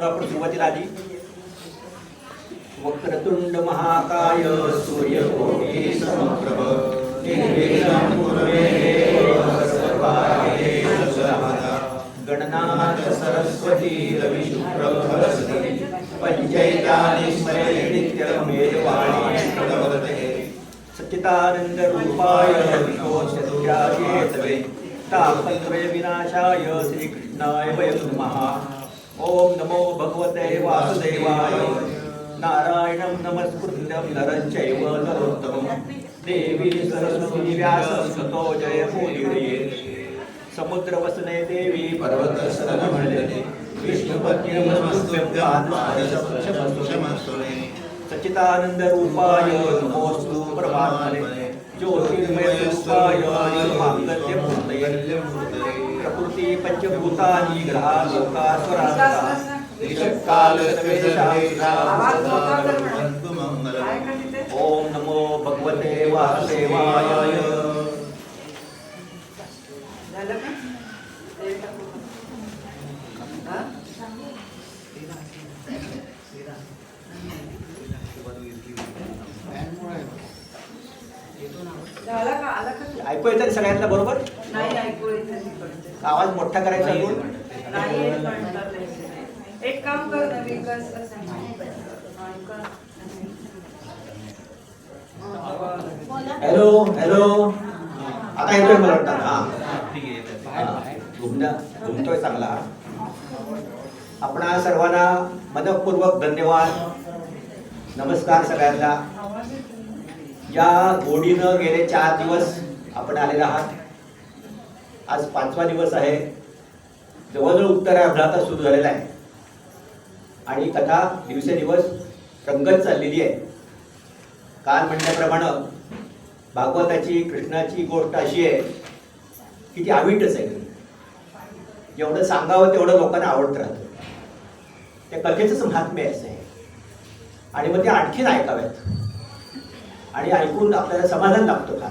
मग आपण सुरुवातीला आधी वक्रतुंड महाकाय सूर्यकोटि समप्रभ निर्विघ्नं कुरुदेव सर्वकार्येषु सर्वदा गणनाथ सरस्वती रवि शुक्र बृहस्पति पंचैतानि स्मरे नित्यमेवाणि प्रवर्तते सच्चिदानंद रूपाय विष्णोऽस्याय तवे तापत्रय विनाशाय श्रीकृष्णाय वयं नमः। ओम नमो भगवते वासुदेवाय नारायणं नमस्कृत्यं नरं चैव नरोत्तमं देवी सरस्वती व्यासं ततो जयमुदीरये। समुद्रवसने देवी पर्वतसरमण्डले विष्णुपत्नी सच्चिदानंद रूपाय नमोस्तु परमात्मने ज्योतिर्मय रूपाय मांगल्य मूर्तये प्रकृति पंचभूतानि ग्रहा लोका स्वरांता ऋषकाल ओम नमो भगवते वासुदेवाय। ऐकू येतं सगळ्यांना बरोबर? नाही ऐकू येत. आवाज मोठा करायचा नाही एक काम कर ना विकास हॅलो हॅलो आता येतोय मला वाटतं. घुमतोय चांगला. आपणा सर्वांना मनपूर्वक धन्यवाद नमस्कार सगळ्यांना. या गोडीनं गेले 4 दिवस आपण आलेला आहात. आज 5वा दिवस आहे. जवळजवळ उत्तरार्धात सुरू झालेला आहे आणि कथा दिवसेदिवस रंगत चाललेली आहे. काल म्हटल्याप्रमाणे भागवताची कृष्णाची गोष्ट अशी आहे की ती अवीटच आहे. जेवढं सांगावं तेवढं लोकांना आवडत राहतं. त्या कथेचंच महात्म्य असं आहे आणि मग ते आणखीन ऐकाव्यात आणि ऐकून आपल्याला समाधान लागतं फार.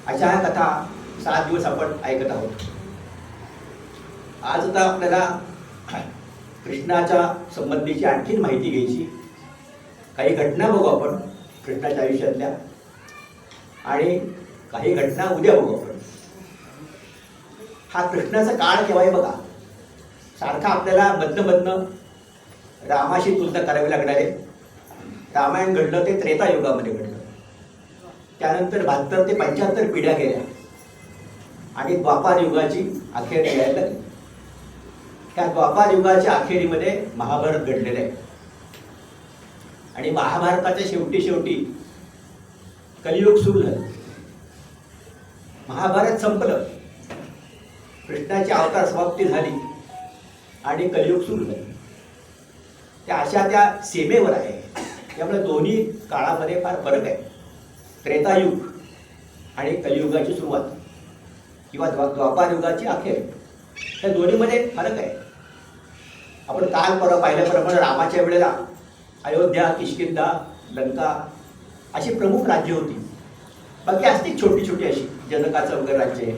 अशा ह्या कथा 7 दिवस आपण ऐकत आहोत. आज आता आपल्याला कृष्णाच्या संबंधीची आणखीन माहिती घ्यायची. काही घटना बघू आपण कृष्णाच्या आयुष्यातल्या आणि काही घटना उद्या बघू आपण. हा कृष्णाचा काळ केव्हा आहे बघा. सारखा आपल्याला मधनं रामाशी तुलना करावी लागणार आहे. रामायण घडलं ते त्रेतायुगामध्ये घडलं. त्यानंतर 72 ते 75 पिढ्या गेल्या आणि द्वापार युगाची अखेर यायला लागली. त्या द्वापार युगाच्या अखेरीमध्ये महाभारत घडलेलं आहे आणि महाभारताच्या शेवटी कलियुग सुरू झालं. महाभारत संपलं, कृष्णाची अवतार समाप्ती झाली आणि कलियुग सुरू झालं. त्या अशा त्या सीमेवर आहे. त्यामुळे दोन्ही काळामध्ये फार फरक आहे. त्रेतायुग आणि कलियुगाची सुरुवात किंवा द्वापार युगाची अखेर, त्या दोन्हीमध्ये फरक आहे. आपण काल परवा पाहिल्याप्रमाणे रामाच्या वेळेला अयोध्या, किष्किंधा, लंका अशी प्रमुख राज्य होती. बाकी असती छोटी अशी जनकाचं वगैरे राज्य आहे.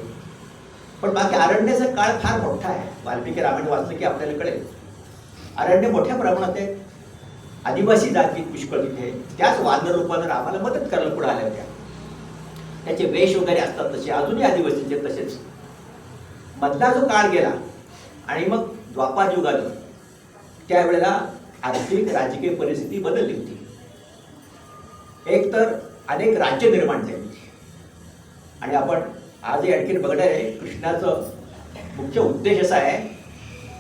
पण बाकी अरण्याचा काळ फार मोठा आहे. वाल्मिकी रामायण वाचलं की आपल्याला कळेल. अरण्य मोठ्या प्रमाणात आहे. आदिवासी जाती पुष्कळ तिथे. त्याच वानर रूपानं रामाला मदत करायला पुढे आल्या होत्या. त्याचे वेश वगैरे असतात तसे अजूनही आदिवासींचे तसेच. मधला जो काळ गेला आणि मग द्वापार युग आलं, त्यावेळेला आर्थिक राजकीय परिस्थिती बदलली होती. एक तर अनेक राज्य निर्माण झाली होती आणि आपण आजही आणखीन बघणार आहे. कृष्णाचं मुख्य उद्देश असा आहे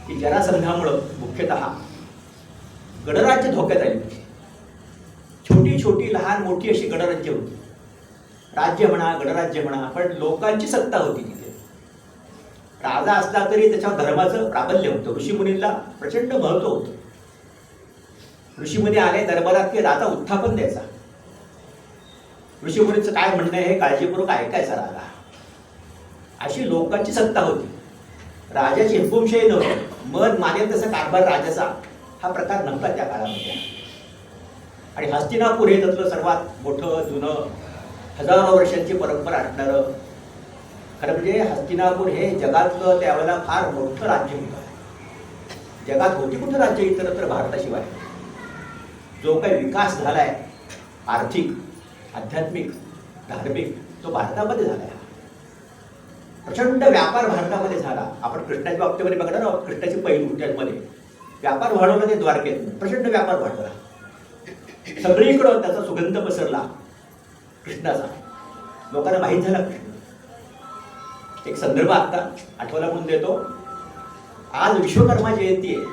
की जरासंधामुळं मुख्यतः गणराज्य धोक्यात आली होती. छोटी लहान मोठी अशी गणराज्य होती. राज्य म्हणा गणराज्य म्हणा, पण लोकांची सत्ता होती तिथे. राजा असला तरी त्याच्यावर धर्माचं प्राबल्य होतं. ऋषीमुनींना प्रचंड महत्व होतं. ऋषीमुनी आले दरबारात की राजा उत्थापन द्यायचा. ऋषीमुनींचं काय म्हणणं आहे हे काळजीपूर्वक ऐकायचा राजा. अशी लोकांची सत्ता होती. राजाची हुकुमशाही नव्हती. मन मानेल तसा कारभार राजाचा हा प्रकार नव्हता त्या काळामध्ये. आणि हस्तिनापूर हे त्यातलं सर्वात मोठं जुनं हजारो वर्षांची परंपरा असणारं, खरं म्हणजे हस्तिनापूर हे जगातलं त्यावेळेला फार मोठं राज्य होतं. जगात होती कुठं राज्य इतरत्र भारताशिवाय. जो काही विकास झालाय आर्थिक, आध्यात्मिक, धार्मिक, तो भारतामध्ये झालाय. प्रचंड व्यापार भारतामध्ये झाला. आपण कृष्णाच्या बाबतीमध्ये बघणार आहोत. कृष्णाची पैलू त्यामध्ये व्यापार वाढवला ते द्वारकेत, प्रचंड व्यापार वाढवला. सगळीकडं त्याचा सुगंध पसरला कृष्णाचा. लोकांना माहीत झाला कृष्ण. एक संदर्भ आता आठवला म्हणून देतो. आज विश्वकर्मा जयंती आहे.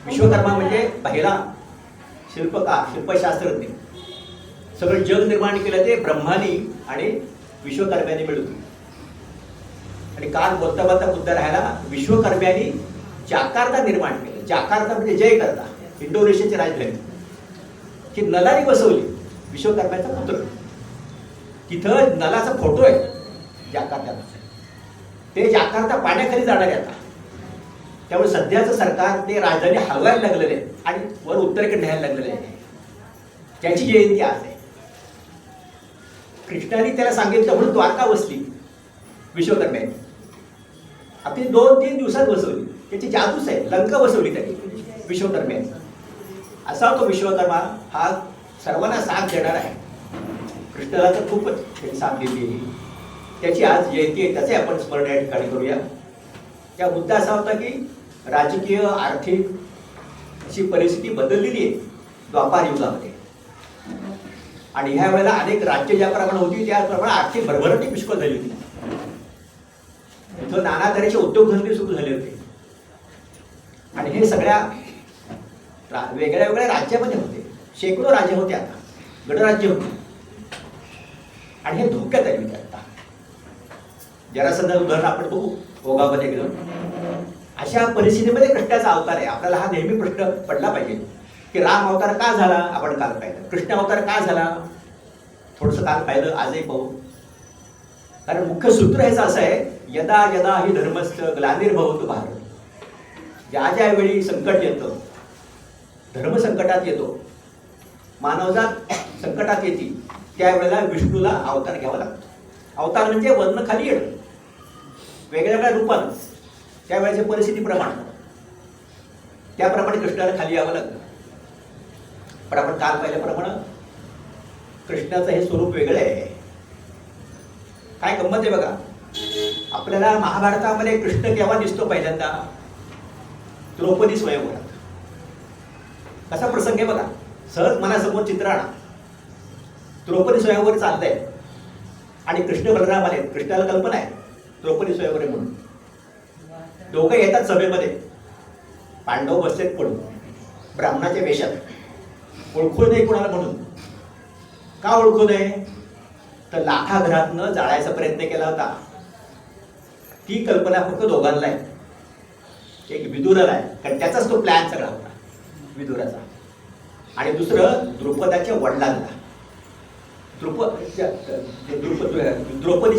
विश्वकर्मा म्हणजे पहिला शिल्पकार, शिल्पशास्त्रज्ञ. सगळं जग निर्माण केलं ते ब्रह्मानी आणि विश्वकर्म्याने मिळून. आणि काल बोलता बोलता मुद्दा राहिला, विश्वकर्म्यानी जाकार्ता निर्माण केलं. जाकार्ता म्हणजे जय करता, इंडोनेशियाची राजधानी. की नलानी बसवली विश्वकर्म्याचा पुत्र. तिथं नलाचा फोटो आहे जाकार्त्याला. ते जाकार्ता पाण्याखाली जाणार आहे आता. त्यामुळे सध्याचं सरकार ते राजधानी हलवायला लागलेले आहे आणि वर उत्तरेकडे न्यायला लागलेले आहे. त्याची जयंती आज आहे. कृष्णाने त्याला सांगितलं म्हणून द्वारका बसली विश्वकर्म्याने. आपली 2-3 दिवसात बसवली. त्याची जादूच आहे. लंका बसवली त्यांनी विश्वकर्म्याने. असा तो विश्वकर्मा हा सर्वांना साथ देणार आहे. कृष्णाला तर खूपच त्यांनी साथ दिली. त्याची आज जयंती आहे. त्याचे आपण स्मरण या ठिकाणी करूया. त्या मुद्दा असा होता की राजकीय, आर्थिक अशी परिस्थिती बदललेली आहे द्वापार युगामध्ये. आणि ह्या वेळेला अनेक राज्य ज्याप्रमाणे होती त्याप्रमाणे आर्थिक भरभराटी पुष्कळ झाली होती. इथं नाना तऱ्हेचे उद्योगधंदे सुरू झाले होते. आणि हे सगळ्या वेगळ्या वेगळ्या राज्यामध्ये होते. शेकडो राज्य होते. आता गणराज्य होते. आणि हे धोक्यात आले होते. आता जरासंधाचं उदाहरण आपण बघू ओगामध्ये गेलो. अशा परिस्थितीमध्ये कृष्णाचा अवतार आहे. आपल्याला हा नेहमी प्रश्न पडला पाहिजे की राम अवतार का झाला. आपण काल पाहिलं. कृष्ण अवतार का झाला, थोडंसं काल पाहिलं, आजही पाहू. कारण मुख्य सूत्र ह्याचं असं आहे, यदा यदा ही धर्मस्थ ग्लानिर्भवतो भारत. ज्या ज्या वेळी संकट येतं, धर्म संकटात येतो, मानवजात संकटात येते, त्यावेळेला विष्णूला अवतार घ्यावा लागतो. अवतार म्हणजे वर्ण खाली येणं, वेगळ्या वेगळ्या रूपानं, त्यावेळेच्या परिस्थितीप्रमाणे. त्याप्रमाणे कृष्णाला खाली यावं लागतं. पण आपण काल पाहिल्याप्रमाणे कृष्णाचं हे स्वरूप वेगळं आहे. काय गंमत आहे बघा. आपल्याला महाभारतामध्ये कृष्ण केव्हा दिसतो पहिल्यांदा, द्रौपदी स्वयंवरात. कसा प्रसंग आहे बघा. सहज मनासमोर चित्र आणा. द्रौपदी स्वयंवर चालतंय आणि कृष्ण बलराम आले. कृष्णाला कल्पना आहे द्रौपदी स्वयंवर आहे म्हणून. दोघं येतात सभेमध्ये. पांडव बसलेत पडून ब्राह्मणाच्या वेशात. ओळखू नये कोणाला म्हणून. का ओळखू नये, तर लाखाघरातनं जाळायचा प्रयत्न केला होता. ती कल्पना फक्त दोघांना आहे. एक विदुराला आहे, कारण त्याचाच तो प्लॅन सगळा होता विदुराचा. आणि दुसरं द्रुपदाच्या वडिलांना, द्रौपदीच्या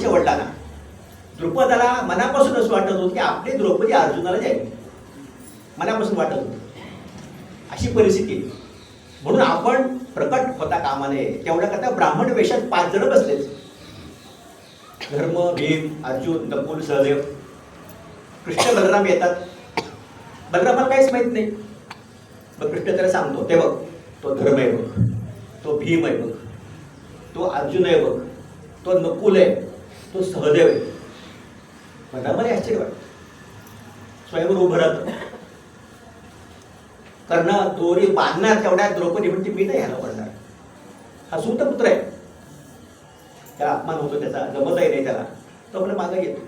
वडिलांना. द्रुपदाला मनापासून असं वाटत होतं की आपली द्रौपदी अर्जुनाला द्यावी. मनापासून वाटत होतं. अशी परिस्थिती. म्हणून आपण प्रकट होता कामा नये. तेवढ्या करता ब्राह्मण वेशात 5 जण बसलेच. धर्म, भीम, अर्जुन, नकुल, सहदेव. कृष्ण बलराम येतात. बलरामाला काहीच माहित नाही. मग कृष्ण त्याला सांगतो, ते बघ तो धर्म आहे बघ, तो भीम आहे बघ, तो अर्जुन आहे बघ, तो नकुल आहे, तो सहदेव आहे. बलरामाला आश्चर्य वाटतं. स्वयंवर उभं राहतं. कर्ण दोरी बांधणार तेवढ्या द्रौपदी म्हणते मी नाही ह्याला पडणार. हा सूत पुत्र आहे. त्याला अपमान होतो त्याचा, जमतही नाही त्याला. तो आपल्या मागं येतो.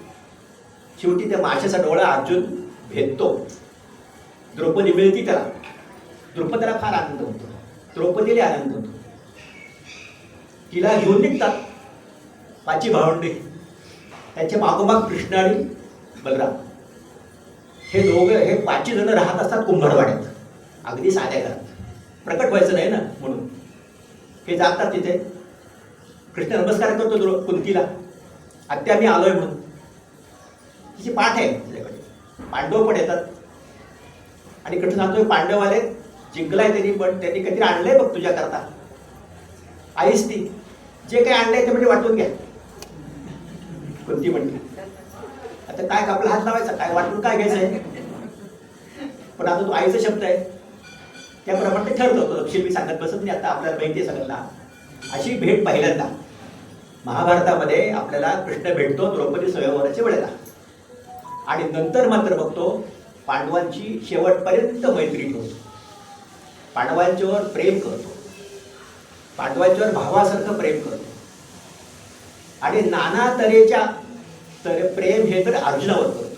शेवटी त्या माशाचा डोळा अर्जुन भेदतो. द्रौपदी मिळती त्याला. द्रुपदाला फार आनंद होतो. द्रौपदीला आनंद होतो. तिला घेऊन निघतात 5 भावंडे. त्यांच्या मागोमाग कृष्ण आणि बलराम. हे दोघं, हे 5 जण राहत असतात कुंभारवाड्यात. अगदी साध्या घरात. प्रकट व्हायचं नाही ना म्हणून. हे जातात तिथे. कृष्ण नमस्कार करतो कुंतीला, आत्या मी आलोय म्हणून. तिची पाठ आहे तिच्याकडे. पांडव पण येतात. आणि कृष्ण सांगतोय पांडव आले, जिंकलाय त्यांनी, पण त्यांनी काहीतरी आणलंय बघ तुझ्या करता. आईस ती जे काही आणलंय ते म्हणजे वाटून घ्या. कुंती म्हणते आता काय आपला हात लावायचा, काय वाटून काय घ्यायचंय. पण आता तो आईचा शब्द आहे त्याप्रमाणे ते ठरत होतं. तपशील मी सांगत बसत नाही, आता आपल्याला माहिती आहे सगळ्यांना. अशी भेट पहिल्यांदा महाभारतामध्ये आपल्याला कृष्ण भेटतो द्रौपदी स्वयंवराच्या वेळेला, आणि नंतर मात्र बघतो पांडवांची शेवटपर्यंत मैत्री ठेवतो, पांडवांच्यावर प्रेम करतो, पांडवांच्यावर भावासारखं प्रेम करतो. आणि नाना तऱ्हेच्या प्रेम हे तर अर्जुनावर करतो.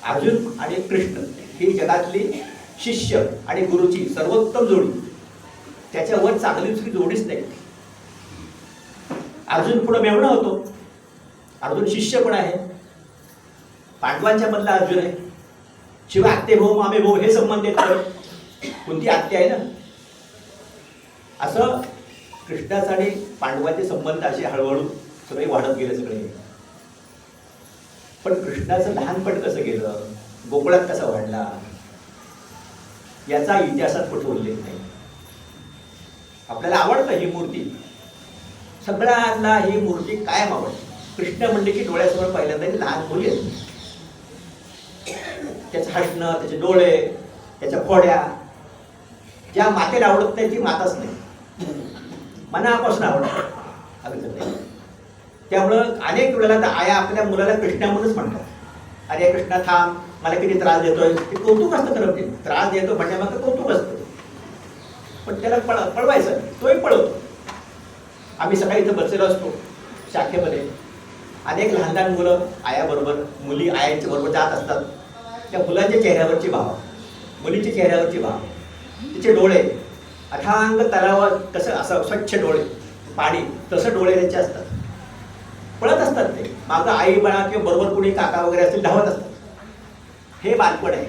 अर्जुन आणि कृष्ण ही जगातली शिष्य आणि गुरुची सर्वोत्तम जोडी, त्याच्यावर चांगली दुसरी जोडीच नाही. अर्जुन पुढे मेवणा होतो, अर्जुन शिष्य पण आहे, पांडवांच्या मधला अर्जुन आहे. शिवाय आत्ते भाऊ मामे भाऊ हे संबंध येतात, कोणती आत्या आहे ना. असं कृष्णाचा आणि पांडवांचे संबंध असे हळूहळू सगळे वाढत गेले सगळे. पण कृष्णाचं लहानपण कसं गेलं, गोकुळात कसा वाढला, याचा इतिहासात कुठे उल्लेख नाही. आपल्याला आवडतं ही मूर्ती, सगळ्यांना ही मूर्ती कायम आवडते. कृष्ण म्हणले की डोळ्यासमोर पहिल्यांदा लहान मुली आहेत, त्याचं हसणं, त्याचे डोळे, त्याच्या फोड्या. ज्या मातेला आवडत नाही ती माताच नाही, मनापासून आवडतं. त्यामुळं अनेक वेळेला तर आया आपल्या मुलाला कृष्णा म्हणूनच म्हणतात, अरे कृष्णा थांब, मला किती त्रास देतोय. ते कौतुक असतं खरं, ते त्रास देतो म्हणण्यामागं कौतुक असतं, पण त्याला पळवायचं, तोही पळवतो. आम्ही सकाळी इथं बसलेलो असतो शाखेमध्ये, अनेक लहान लहान मुलं आयाबरोबर, मुली आयांच्या बरोबर जात असतात. त्या मुलांच्या चेहऱ्यावरची भाव, मुलीच्या चेहऱ्यावरची भाव, तिचे डोळे अथांग तलावात कसं असं स्वच्छ डोळे, पाणी तसं डोळे त्यांचे असतात, पळत असतात. ते मागं आई म्हणा किंवा बरोबर कुणी काका वगैरे असतील धावत असतात. हे बालपण आहे.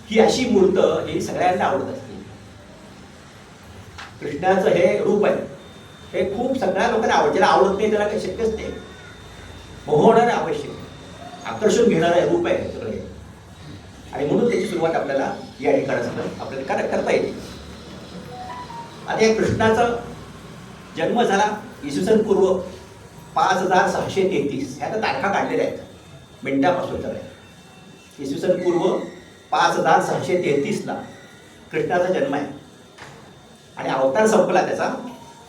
ही अशी मूर्त ही सगळ्यांना आवडत असते. कृष्णाचं हे रूप आहे, हे खूप सगळ्या लोकांना आवडत. ज्याला आवडत नाही त्याला काही शक्यच नाही. मोहवणारं आवश्यक, आकर्षण घेणारं रूप आहे सगळे, आणि म्हणून त्याची सुरुवात आपल्याला या ठिकाणी आपल्याला करता येते. आता या कृष्णाचा जन्म झाला इसवी सन पूर्व 5633. ह्या तर तारखा काढलेल्या आहेत मिनिटापासून सगळ्या. इसवी सन पूर्व 5633ला कृष्णाचा जन्म आहे, आणि अवतार संपला त्याचा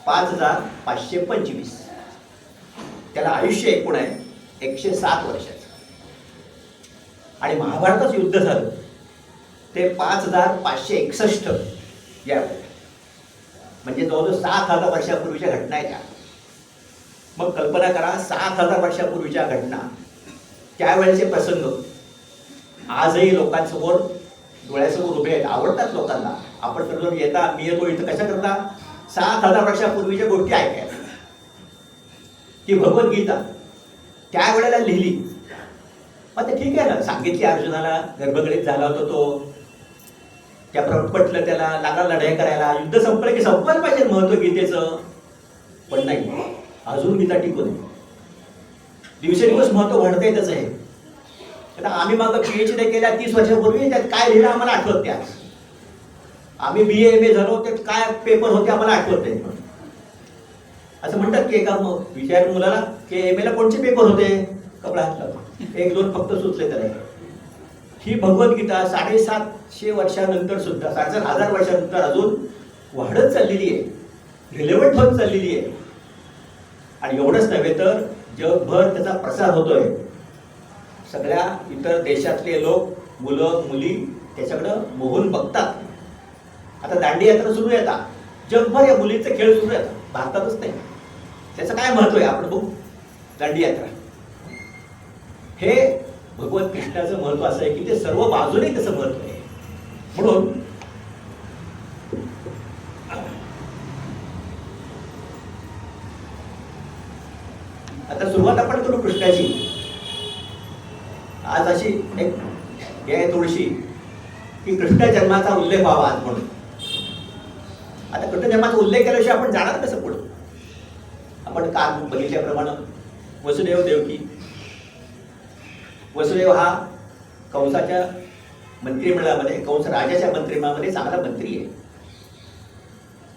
5525. त्याला आयुष्य एकूण आहे 107 वर्षाचं. आणि महाभारताचं युद्ध झालं ते 5561 या वेळेला, म्हणजे जवळजवळ 7000 वर्षापूर्वीच्या घटना आहेत त्या. मग कल्पना करा, 7000 वर्षापूर्वीच्या घटना, त्यावेळेचे प्रसंग आजही लोकांसमोर डोळ्यासमोर उभे आहेत, आवडतात लोकांना. आपण सर्व येता, मी येतो इथं कशा करता, 7000 वर्षापूर्वीच्या गोष्टी ऐकायला. ती भगवद्गीता त्यावेळेला लिहिली, मग ते ठीक आहे ना, सांगितली अर्जुनाला, गर्भगडीत झाला होता तो, त्याप्रमाणे पटलं त्याला, लागला लढाई करायला. युद्ध संपलं की संपलं पाहिजे महत्व गीतेचं, पण नाही, अजून गीता टिकून आहे. दिवसेंदिवस महत्व वाढतंय त्याचं. हे आता आम्ही मागं PhD केल्या 30 वर्षापूर्वी, त्यात काय लिहिलं आम्हाला आठवत नाही. आम्ही BA MA झालो, त्यात काय पेपर होते आम्हाला आठवत नाही. असं म्हणतात की एका विचार मुलाला की MA ला कोणते पेपर होते, कपडा 1-2 फक्त सुचले त्याला. ही भगवद्गीता 750 वर्षानंतर सुद्धा, 7,500 वर्षानंतर अजून वाढत चाललेली आहे, रिलेव्हंट होत चाललेली आहे. आणि एवढंच नव्हे तर जगभर त्याचा प्रसार होतोय. सगळ्या इतर देशातले लोक, मुलं मुली त्याच्याकडं मोहून बघतात. आता दांडी यात्रा सुरू आहे, आता जगभर या मुलींचे खेळ सुरू आहेत, भारतातच नाही. त्याचं काय महत्व आहे आपण बघू. दांडी यात्रा हे भगवत कृष्णाचं महत्व असं आहे की ते सर्व बाजूने त्याचं महत्व आहे. म्हणून आता सुरुवात आपण करू कृष्णाची. आज अशी एक हे आहे थोडीशी की कृष्ण जन्माचा उल्लेख व्हावा आज म्हणून. आता कृष्ण जन्माचा उल्लेख केल्याशिवाय आपण जाणार कसं पुढं. आपण काल बघितल्याप्रमाणे वसुदेव देवकी, वसुदेव हा कंसाच्या मंत्रिमंडळामध्ये, कंस राजाच्या मंत्रिमंडळामध्ये चांगला मंत्री आहे.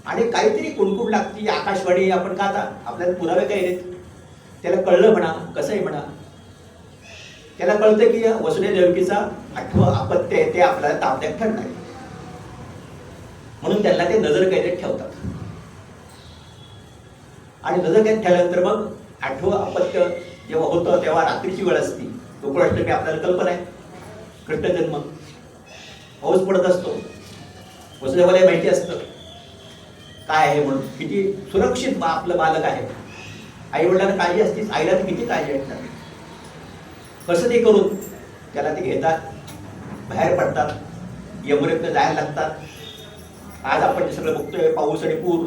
आणि काहीतरी कुणकुण लागती, आकाशवाणी आपण का आता आपल्याला पुरावे काही देत. त्याला कळलं म्हणा, कसंही म्हणा, त्याला कळतं की वसुदेव देवकीचा 8वं अपत्य आहे ते आपल्याला ताब्यात ठरणार आहे. म्हणून त्यांना ते नजर कैदेत ठेवतात. आणि नजर कैद ठेवल्यानंतर मग 8वं अपत्य जेव्हा होतं तेव्हा रात्रीची वेळ असती. गोकुळाष्टमी आपल्याला कल्पना आहे, कृष्ण जन्म, पाऊस पडत असतो. वसुदेवाला माहिती असतं काय आहे म्हणून, किती सुरक्षित आपलं बालक आहे. आई वडिलांना काळजी असतीच, आईला तर किती काळजी असतात. कसं ते करून त्याला ते घेतात, बाहेर पडतात, यमुनेतनं जायला लागतात. आज आपण जे सगळं बघतोय पाऊस आणि पूर,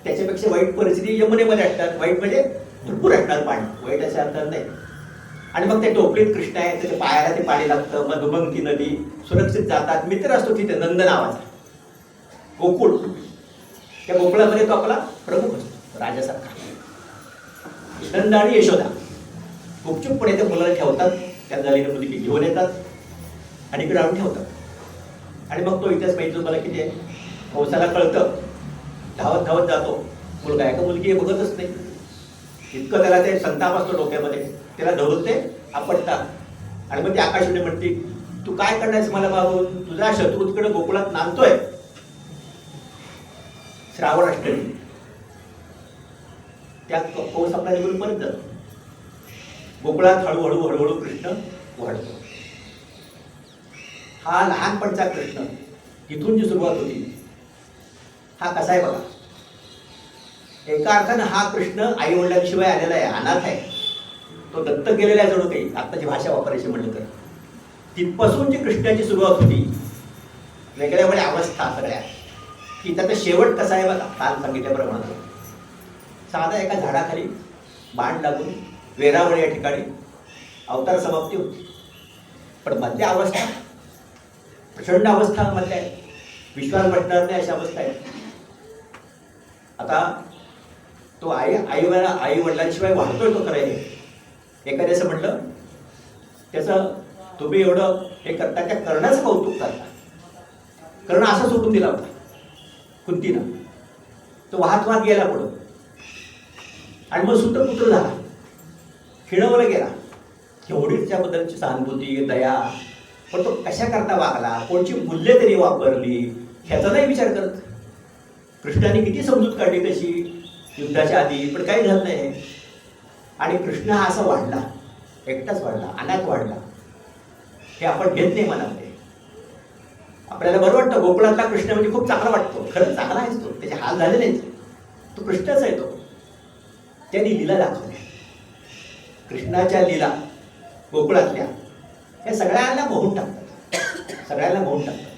त्याच्यापेक्षा वाईट परिस्थिती यमुनेमध्ये असतात. वाईट म्हणजे भरपूर असणार पाणी, वाईट अशा अर्थ नाही. आणि मग ते टोपलीत कृष्ण आहे, त्याच्या पायाला ते पाणी लागतं. मधुमंती नदी, सुरक्षित जातात. मित्र असतो तिथे नंद नावाचा, गोकुळ. त्या गोकुळामध्ये तो आपला प्रमुख असतो, राजासारखा. नंद आणि यशोदा गुपचूपपणे त्या मुलाला ठेवतात. त्या झालेल्या मुलगी घेऊन येतात आणि इकडे आणून ठेवतात. आणि मग तो इतिहास माहिती मला किती आहे, कंसाला कळतं, धावत धावत जातो. मुलगा आहे का मुलगी आहे बघतच नाही. इतकं त्याला ते संताप असतो डोक्यामध्ये. त्याला धरून ते आपटतात. आणि मग ती आकाशवाणी म्हणते, तू काय करणारस मला मागून, तुझा शत्रू तिकडे गोकुळात नांदतोय. श्रावण अष्टमी त्या पाऊस आपला निघून परत जातो. गोकुळात हळूहळू हळूहळू कृष्ण वाढतो. हा लहानपणचा कृष्ण, तिथून जी सुरुवात होती, हा कसा आहे बघा. एका अर्थानं हा कृष्ण आई वडिलांशिवाय आलेला आहे, अनाथ आहे. तो दत्तक गेलेला आहे जणू काही, आत्ताची भाषा वापरायची म्हणलं तर. तिथपासून जी कृष्णाची सुरुवात होती, वेगळ्या वेगळ्या अवस्था सगळ्या, की त्याचा शेवट कसा आहे बघा. काल सांगितल्याप्रमाणे साधा एका झाडाखाली बाण लागून वेरावळ या ठिकाणी अवतार समाप्ती होती. पण मधल्या अवस्था, प्रचंड अवस्था मधल्या आहे, विश्वास बसणार नाही अशा अवस्था आहे. आता तो आई वडिलांशिवाय वाढतोय तो खरं. एखाद्याचं म्हटलं त्याचं तुम्ही एवढं हे करता, त्या कर्णाचं कौतुक करता. कर्ण असं सोडून दिला होता कुंतीनं. तो वाहत वाहत गेला पुढं आणि मग सूत्रपुत्र झाला, खिळवला गेला. केवढी त्याच्याबद्दलची सहानुभूती, दया. पण तो कशा करता वागला, कोणची मूल्य त्यांनी वापरली, ह्याचा नाही विचार करत. कृष्णाने किती समजूत काढली तशी युद्धाच्या आधी, पण काही झालं नाही. आणि कृष्ण हा असा वाढला, एकटाच वाढला, अनाथ वाढला. हे आपण घेत नाही मनामध्ये. आपल्याला बरं वाटतं गोकुळातला कृष्ण म्हणजे खूप चांगला वाटतो. खरंच चांगला आहेच तो, त्याचे हाल झाले नाहीत. तो कृष्णच आहे. तो त्यांनी लीला दाखवल्या, कृष्णाच्या लीला गोकुळातल्या, हे सगळ्यांना मोहून टाकतात. सगळ्यांना मोहून टाकतात.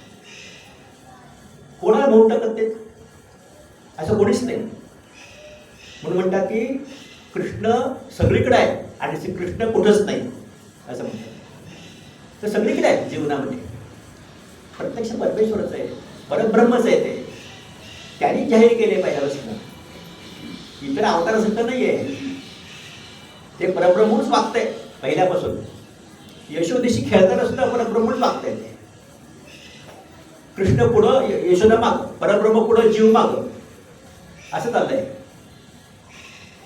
कोणाला मोहून टाकतात ते, असं कोणीच नाही. म्हणून म्हणतात की कृष्ण सगळीकडे आहे आणि श्रीकृष्ण कुठंच नाही असं म्हणतात. तर सगळीकडे आहे जीवनामध्ये. प्रत्यक्ष परमेश्वरच आहे, परब्रह्मच आहे ते. त्यांनी जाहीर केले पहिल्यापासून. इतर अवतारासारखं नाही आहे ते. परब्रह्मच वागतंय पहिल्यापासून. यशोदेशी खेळताना सुद्धा परब्रह्मच वागतंय ते. कृष्ण पुढं, यशोदा माग, परब्रह्म पुढं, जीव माग, असं चाललंय.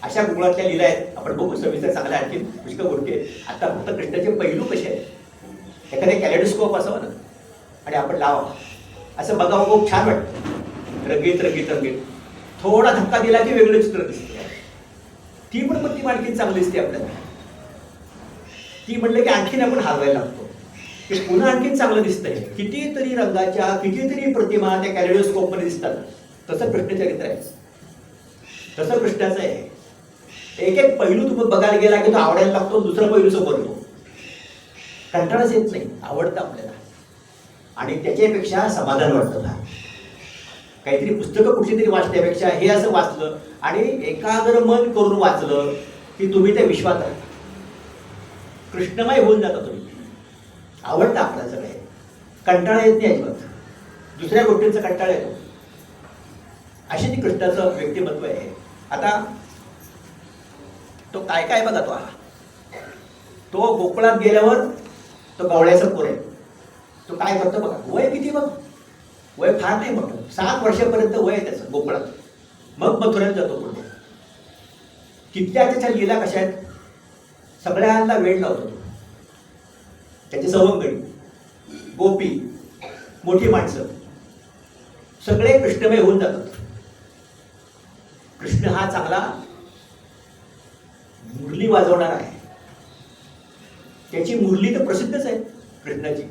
अशा गोकुळातल्या लीला आहेत. आपण बघू सविस्तर, चांगल्या आणखी पुष्कळ गोष्टी आहेत. आता फक्त कृष्णाचे पैलू कसे आहेत, एखादे कॅलेडोस्कोप असावं ना आणि आपण लावा, असं बघावं, खूप छान वाटतं. रंगीत रंगीत रंगीत. थोडा धक्का दिला की वेगळं चित्र दिसते. ती पण ती आणखी चांगली दिसते आपल्याला. ती म्हणलं की आणखीन आपण हलवायला लागतो, की पुन्हा आणखीन चांगलं दिसतंय. कितीतरी रंगाच्या, कितीतरी प्रतिमा त्या कॅलेडोस्कोपमध्ये दिसतात. तसं कृष्ण चरित्र आहे, तसं कृष्णाचं आहे. एक एक पैलू तुम्ही बघायला गेला की तो आवडायला लागतो, दुसरा पैलू समोरतो. कंटाळाच येत नाही, आवडतं आपल्याला. आणि त्याच्यापेक्षा समाधान वाटतं ना. काहीतरी पुस्तकं कुठली तरी वाचण्यापेक्षा हे असं वाचलं आणि एकाग्र मन करून वाचलं की तुम्ही त्या विश्वात राहता, कृष्णमय होऊन जाता तुम्ही. आवडतं आपल्याला सगळे. कंटाळा येत नाही अजिबात, दुसऱ्या गोष्टींचा कंटाळा येतो. अशी ती कृष्णाचं व्यक्तिमत्व आहे. आता तो काय काय बघा, तो गोकुळात गेल्यावर तो गवळ्याचा पोर आहे. तो काय करतो बघा, वय किती बघ, वय फार नाही मोठं, 7 वर्षापर्यंत वय आहे त्याचं गोकुळात. मग मथुरेत जातो पुढे. तिथल्या त्याच्या लीला कशा आहेत, सगळ्यांना वेळ लावतो तो. त्याची सवंगडी गोपी, मोठी माणसं सगळे कृष्णमय होऊन जातात. कृष्ण हा चांगला मुरली वाजवणारा आहे. त्याची मुरली तर प्रसिद्धच आहे कृष्णाची,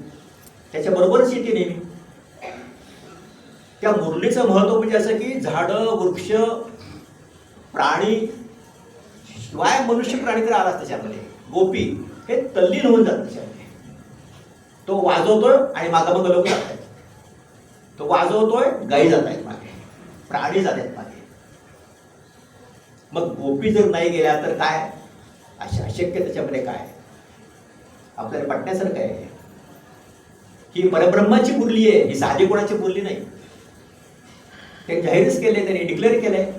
त्याच्याबरोबरच येते नेहमी. त्या मुरलीचं महत्व म्हणजे असं की झाडं, वृक्ष, प्राणी, शिवाय मनुष्य प्राणी तर आलाच त्याच्यामध्ये. गोपी हे तल्लीन होऊन जातात त्याच्यामध्ये. तो वाजवतोय आणि मागं लोक जात आहेत. तो वाजवतोय, गायी जात आहेत मागे, प्राणी जात आहेत मागे. मग गोपी जर नाही गेल्या तर काय अशक्य त्याच्यामध्ये काय आपल्याला पटण्यासारखं आहे. ही परब्रह्माची मुरली आहे, ही साधी कोणाची मुरली नाही. ते जाहीरच केले, त्यांनी डिक्लेअर केलंय.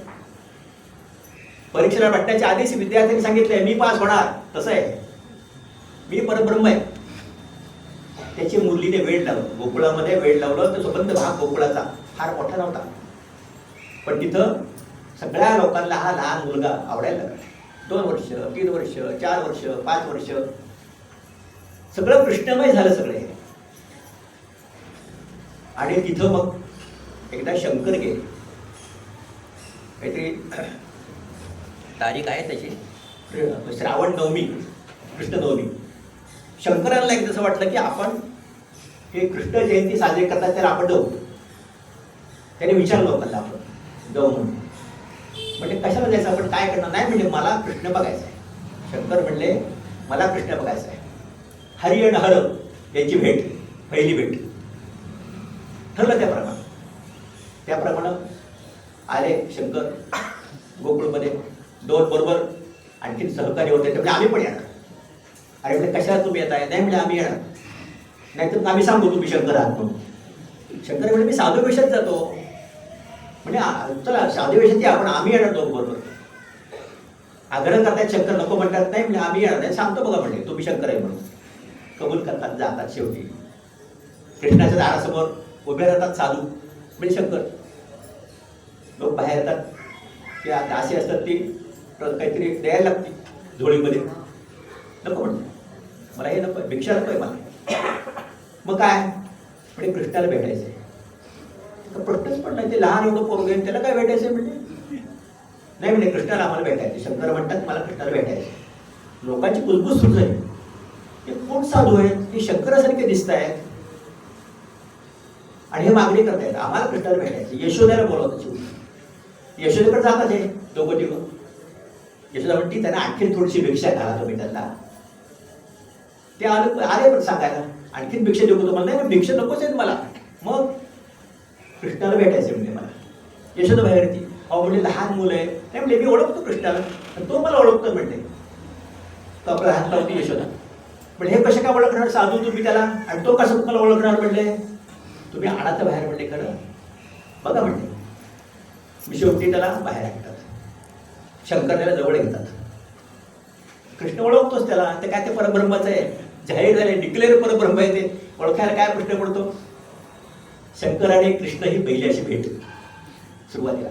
परीक्षेला भेटण्याच्या आधीच विद्यार्थ्यांनी सांगितलंय मी पास होणार. तसं आहे, मी परब्रह्म आहे. त्याची मुरलीने वेळ लावलं, गोकुळामध्ये वेळ लावलं. तो संबंध भाग गोकुळाचा फार मोठा नव्हता, पण तिथं सगळ्या लोकांना हा लहान मुलगा आवडायला लागला. 2 वर्ष, 3 वर्ष, 4 वर्ष, 5 वर्ष सगळं कृष्णमय झालं सगळे. आणि तिथं मग एकदा शंकर गेले. काहीतरी तारीख आहे त्याची, श्रावण नवमी, कृष्ण नवमी. शंकरांना एक जसं वाटलं की आपण हे कृष्ण जयंती साजरी करतात तर आपण जाऊ. त्याने विचारलं लोकांना आपण जाऊ म्हणून. म्हणजे कशाला जायचं, आपण काय करणार. नाही म्हणजे मला कृष्ण बघायचं आहे. शंकर म्हणले मला कृष्ण बघायचं आहे. हरी आणि हर यांची भेट, पहिली भेट. ठरलं त्याप्रमाणे आले शंकर गोकुळमध्ये. 2 बरोबर आणखीन सहकारी होते. म्हणजे आम्ही पण येणार. अरे म्हणजे कशाला तुम्ही येत आहे. नाही म्हणजे आम्ही येणार, नाहीतर आम्ही सांगू तुम्ही शंकर आहात म्हणून. शंकर म्हणजे मी साधू वेशात जातो. म्हणजे चला साधू वेशात आपण, आम्ही येणार 2 बरोबर. आग्रह करतायत शंकर, नको म्हणतात. नाही म्हणजे आम्ही येणार नाही, सांगतो बघा म्हणजे तुम्ही शंकर आहे म्हणून. कबूल करतात, जातात. शेवटी कृष्णाच्या दारासमोर उभे राहतात साधू म्हणजे शंकर. लोक बाहेर येतात, त्या दासी असतात ती काहीतरी द्यायला लागते झोळीमध्ये. नको म्हणते, मला हे नको, भिक्षा नको आहे मला. मग काय म्हणजे कृष्णाला भेटायचं आहे. प्रश्नच पण नाही, ते लहान एवढं पोरगं आहे, त्याला काय भेटायचं म्हणजे. नाही म्हणजे कृष्णाला आम्हाला भेटायचं. शंकर म्हणतात मला कृष्णाला भेटायचं. लोकांची कुजबूज सुरू झाली. हे कोण साधू आहेत, हे शंकरासारखे दिसत आहेत आणि हे मागणी करतायत आम्हाला कृष्णाला भेटायचं. यशोद्याला बोलवतात. यशोदेकडे जातात हे दोघं तिघं. यशोदा म्हणती त्यांना आणखीन थोडीशी भिक्षा घाला तुम्ही त्यांना. ते आले पण सांगायला आणखीन भिक्षा देऊ तुम्हाला. नाही भिक्षा नकोच आहेत मला, मग कृष्णाला भेटायचं म्हणजे मला. यशोदा बाहेर ती अहो म्हणजे लहान मुलं आहे. नाही म्हणजे मी ओळखतो कृष्णाला, तो मला ओळखतो म्हणते. तो आपला हात लावते यशोदा. पण हे कसे काय ओळखणार साधू तुम्ही त्याला, आणि तो कसं तुम्हाला ओळखणार म्हणले. तुम्ही आणा तर बाहेर म्हणले. खरं बघा म्हणते. मी शेवटी त्याला बाहेर आणतात. शंकर त्याला जवळ घेतात. कृष्ण ओळखतोच त्याला, ते काय ते परब्रह्माचं आहे, जाहीर झाले, डिक्लेअर परब्रह्म आहे. ते ओळखायला काय प्रश्न पडतो. शंकर आणि कृष्ण ही पहिली अशी भेट सुरुवातीला,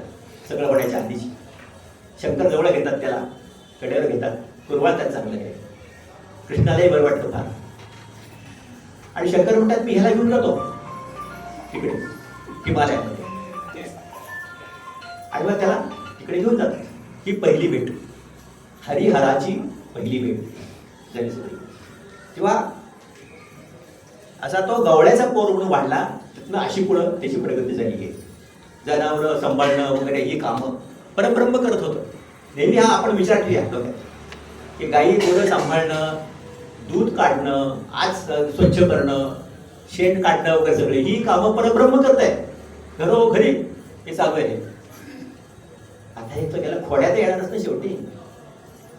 सगळं होण्याच्या आधीची. शंकर जवळ घेतात त्याला, कडेवर घेतात, कुरवाळतात चांगलं आहे. कृष्णालाही बरं वाटतं फार. आणि शंकर म्हणतात मी ह्याला घेऊन जातो तिकडे हिमालयामध्ये. आणि मग त्याला तिकडे घेऊन जातात. ही पहिली भेट, हरिहराची पहिली भेट झाली सगळी. किंवा असा तो गवळ्याचा पोर म्हणून वाढला. तिथनं अशी पुढं त्याची प्रगती झाली आहे. जनावरं सांभाळणं वगैरे ही कामं परब्रह्म करत होतं. नेहमी हा आपण विचार केला डोक्यात की गाई गुरं सांभाळणं, दूध काढणं, आज स्वच्छ करणं, शेण काढणं वगैरे सगळे ही कामं परब्रह्म करत आहेत घरोघरी. हे चालू आहे. आता हे तर त्याला खोड्यात येणारच ना शेवटी.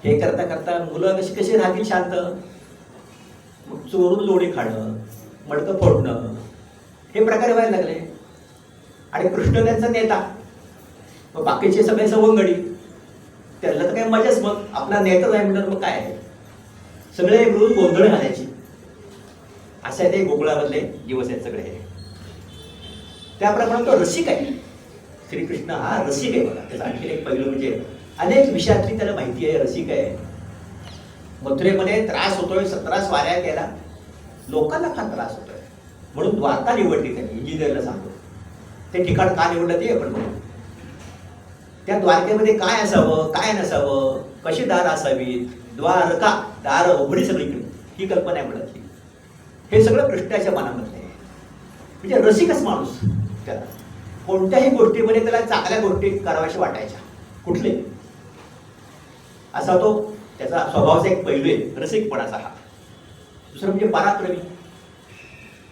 हे करता करता मुलं कशी कशी राहतील शांत. मग चोरून लोणी खाणं, मडकं फोडणं हे प्रकार व्हायला लागले. आणि कृष्ण त्यांचा नेता, मग बाकीचे सगळे सवंगडी, त्याला तर काय मजाच. मग आपला नेताच आहे म्हणतात, मग काय आहे सगळे मिळून गोंधळ घालायची. असे ते गोकुळामधले दिवस आहेत सगळे. त्याप्रमाणे तो रसिक आहे. श्रीकृष्ण हा रसिक आहे. बघा त्याचा आणखी एक पहिलं म्हणजे अनेक विषयातली त्याला माहिती आहे. रसिक आहे. मथुरेमध्ये त्रास होतोय, 17 स्वाऱ्या केला, लोकांना फार त्रास होतोय. म्हणून द्वारका निवडली त्यांनी. इंजिनियरला सांगतो ते ठिकाण का निवडलं ते आपण बघू. त्या द्वारकेमध्ये काय असावं, काय नसावं, कशी दार असावीत, द्वारका दार उघडी सगळीकडे, ही कल्पना आहे मुळातली. हे सगळं कृष्णाच्या मनामधलं आहे. म्हणजे रसिकच माणूस त्याला कोणत्याही गोष्टीमध्ये त्याला चांगल्या गोष्टी कराव्याशी वाटायच्या. कुठले असा तो त्याचा स्वभावाचा एक पैलू आहे रसिकपणाचा हा. दुसरं म्हणजे पराक्रमी,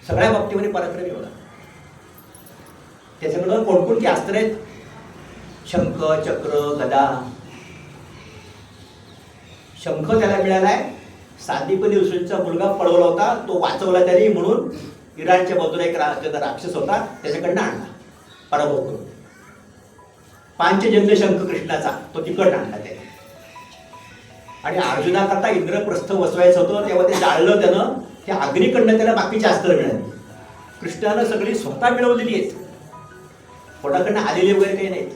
सगळ्या बाबतीमध्ये पराक्रमी होता. त्याच्याकडं कोणकोणती अस्त्र आहेत, शंख चक्र गदा. शंख त्याला मिळालाय, सांदीपनी ऋषींचा मुलगा पळवला होता, तो वाचवला त्यांनी म्हणून इराणच्या बाजूला एक राक्षस होता त्याच्याकडनं आणला पराभव करून. पांचजन्य शंख कृष्णाचा तो तिकड आणला त्याने. आणि अर्जुनाकरता इंद्रप्रस्थ वसवायचं होतं तेव्हा ते जाळलं त्यानं, त्या अग्नीकडनं त्याला बाकीची अस्त्र मिळाली. कृष्णानं सगळी स्वतः मिळवलेली आहेत, कोणाकडनं आलेली वगैरे काही नाहीत.